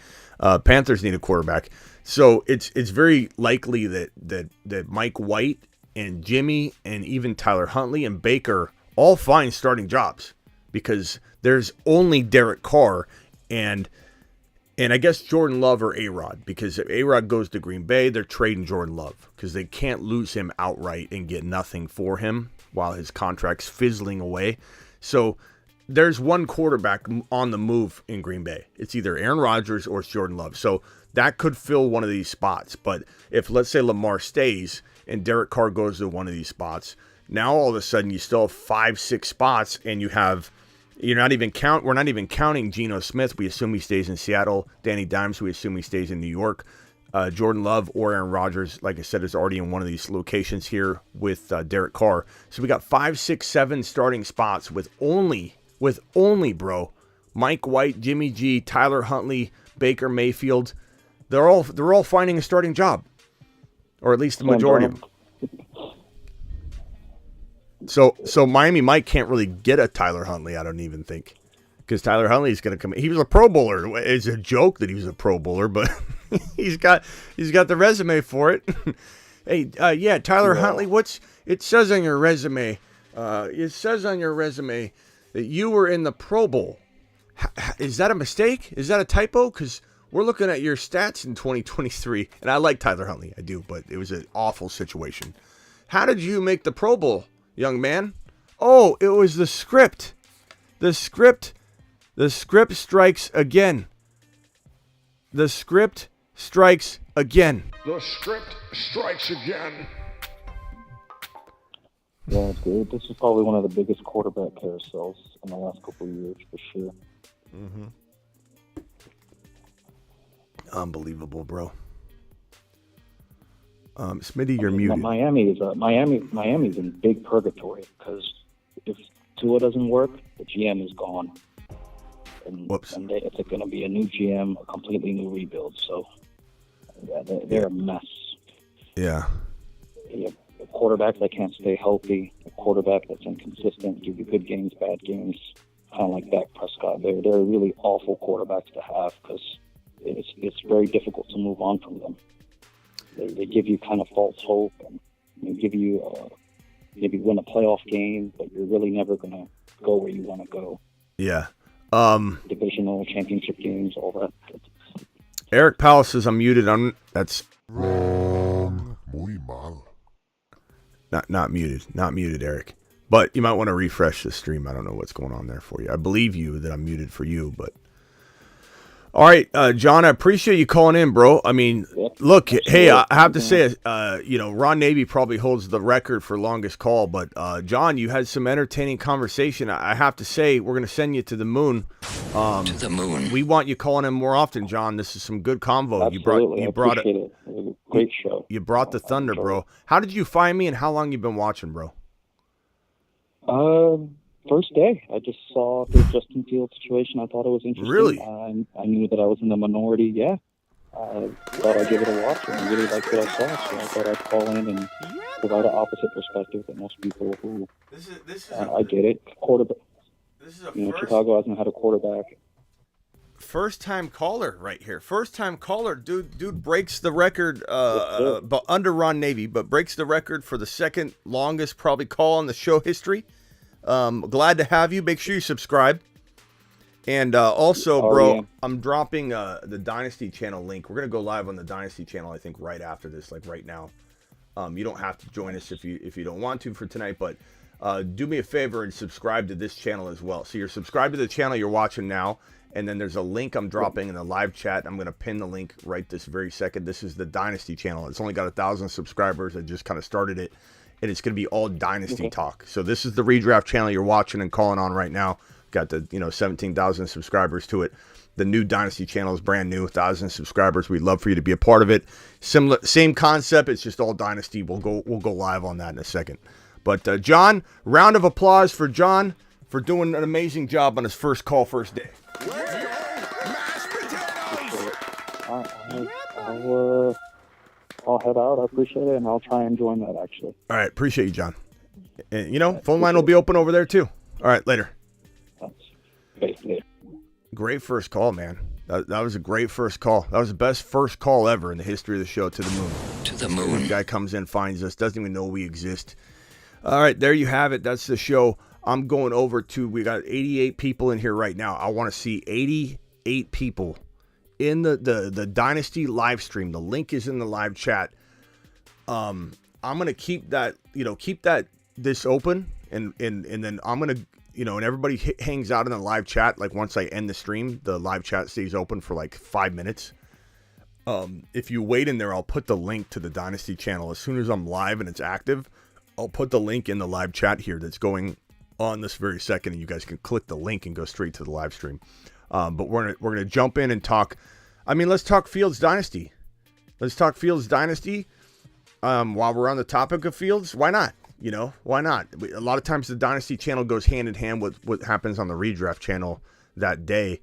Panthers need a quarterback. So it's very likely that Mike White and Jimmy and even Tyler Huntley and Baker all find starting jobs because there's only Derek Carr and I guess Jordan Love or A-Rod, because if A-Rod goes to Green Bay, they're trading Jordan Love because they can't lose him outright and get nothing for him while his contract's fizzling away. So there's one quarterback on the move in Green Bay. It's either Aaron Rodgers or it's Jordan Love. So that could fill one of these spots. But if, let's say, Lamar stays and Derek Carr goes to one of these spots, now all of a sudden you still have 5-6 spots, and we're not even counting Geno Smith. We assume he stays in Seattle. Danny Dimes, we assume he stays in New York. Jordan Love or Aaron Rodgers, like I said, is already in one of these locations here with Derek Carr. So we got 5, 6, 7 starting spots with only, bro, Mike White, Jimmy G, Tyler Huntley, Baker Mayfield. They're all finding a starting job, or at least the majority of them. So Miami Mike can't really get a Tyler Huntley, I don't even think. Because Tyler Huntley is going to come. He was a Pro Bowler. It's a joke that he was a Pro Bowler, but he's got the resume for it. Hey, Tyler Huntley. It says on your resume? It says on your resume that you were in the Pro Bowl. Is that a mistake? Is that a typo? Because we're looking at your stats in 2023, and I like Tyler Huntley, I do, but it was an awful situation. How did you make the Pro Bowl, young man? Oh, it was the script. The script strikes again. The script strikes again. The script strikes again. Yeah, it's good. This is probably one of the biggest quarterback carousels in the last couple of years, for sure. Mm-hmm. Unbelievable, bro. Smitty, you're muted. Miami's in big purgatory because if Tua doesn't work, the GM is gone. Whoops. And it's going to be a new GM, a completely new rebuild. So, yeah, they're a mess. Yeah. You have a quarterback that can't stay healthy, a quarterback that's inconsistent, give you good games, bad games, kind of like Dak Prescott. They're really awful quarterbacks to have because it's very difficult to move on from them. They give you kind of false hope and they give you maybe win a playoff game, but you're really never going to go where you want to go. Yeah. Divisional championship games, all that. Eric Powell says I'm muted. That's wrong. Muy mal. Not muted, Eric. But you might want to refresh the stream. I don't know what's going on there for you. I believe you that I'm muted for you, but all right, John, I appreciate you calling in, bro. I mean, look, hey, I have to say, Ron Navy probably holds the record for longest call, but John, you had some entertaining conversation. I have to say, we're going to send you to the moon. To the moon. We want you calling in more often, John. This is some good convo. Absolutely. You brought it. It was a great show. You brought the thunder, bro. How did you find me, and how long you been watching, bro? First day, I just saw the Justin Fields situation. I thought it was interesting. Really? I knew that I was in the minority. Yeah, I thought I'd give it a watch, and I really liked what I saw. So I thought I'd call in and provide an opposite perspective that most people who I get it. Quarterback. Chicago hasn't had a quarterback. First time caller right here. First time caller. Dude breaks the record but under Ron Navy, but breaks the record for the second longest probably call in the show history. Glad to have you. Make sure you subscribe. And also, bro, yeah. I'm dropping the Dynasty Channel link. We're going to go live on the Dynasty Channel, I think, right after this, like right now. You don't have to join us if you don't want to for tonight, but do me a favor and subscribe to this channel as well. So you're subscribed to the channel you're watching now, and then there's a link I'm dropping in the live chat. I'm going to pin the link right this very second. This is the Dynasty Channel. It's only got 1,000 subscribers. I just kind of started it. And it's going to be all Dynasty talk. So this is the redraft channel you're watching and calling on right now. Got the 17,000 subscribers to it. The new Dynasty channel is brand new, 1,000 subscribers. We'd love for you to be a part of it. Same concept. It's just all Dynasty. We'll go live on that in a second. But John, round of applause for John for doing an amazing job on his first call, first day. I'll head out. I appreciate it, and I'll try and join that, actually. All right. Appreciate you, John. And, phone line will be open over there, too. All right. Later. Great first call, man. That was a great first call. That was the best first call ever in the history of the show. To the moon. To the moon. The guy comes in, finds us, doesn't even know we exist. All right. There you have it. That's the show. I'm going over to, we got 88 people in here right now. I want to see 88 people in the Dynasty live stream. The link is in the live chat. I'm gonna keep that this open and then I'm gonna and everybody hangs out in the live chat. Like once I end the stream, the live chat stays open for like 5 minutes. If you wait in there, I'll put the link to the Dynasty channel as soon as I'm live and it's active. I'll put the link in the live chat here that's going on this very second, and you guys can click the link and go straight to the live stream. But we're gonna jump in and talk. I mean, let's talk Fields Dynasty. Let's talk Fields Dynasty. While we're on the topic of Fields, why not? Why not? A lot of times the Dynasty channel goes hand in hand with what happens on the redraft channel that day,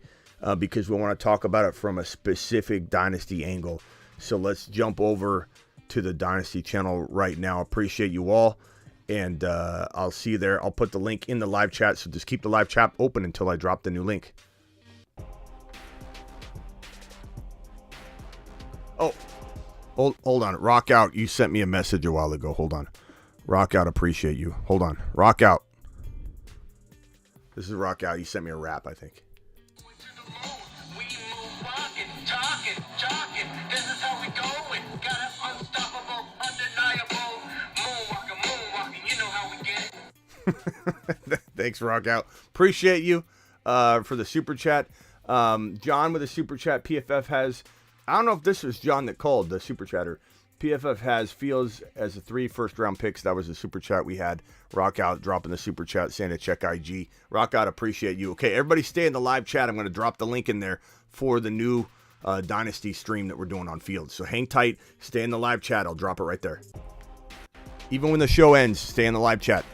because we want to talk about it from a specific Dynasty angle. So let's jump over to the Dynasty channel right now. Appreciate you all. And I'll see you there. I'll put the link in the live chat, so just keep the live chat open until I drop the new link. Oh, hold on. Rock Out, you sent me a message a while ago. Hold on. Rock Out, appreciate you. Hold on. Rock Out. This is Rock Out. You sent me a rap, I think. Thanks, Rock Out. Appreciate you for the super chat. John with a super chat. PFF has, I don't know if this was John that called, the super chatter. PFF has Fields as a 3 first-round picks. That was the super chat we had. Rock Out dropping the super chat, saying to check IG. Rock Out, appreciate you. Okay, everybody stay in the live chat. I'm going to drop the link in there for the new Dynasty stream that we're doing on Fields. So hang tight. Stay in the live chat. I'll drop it right there. Even when the show ends, stay in the live chat.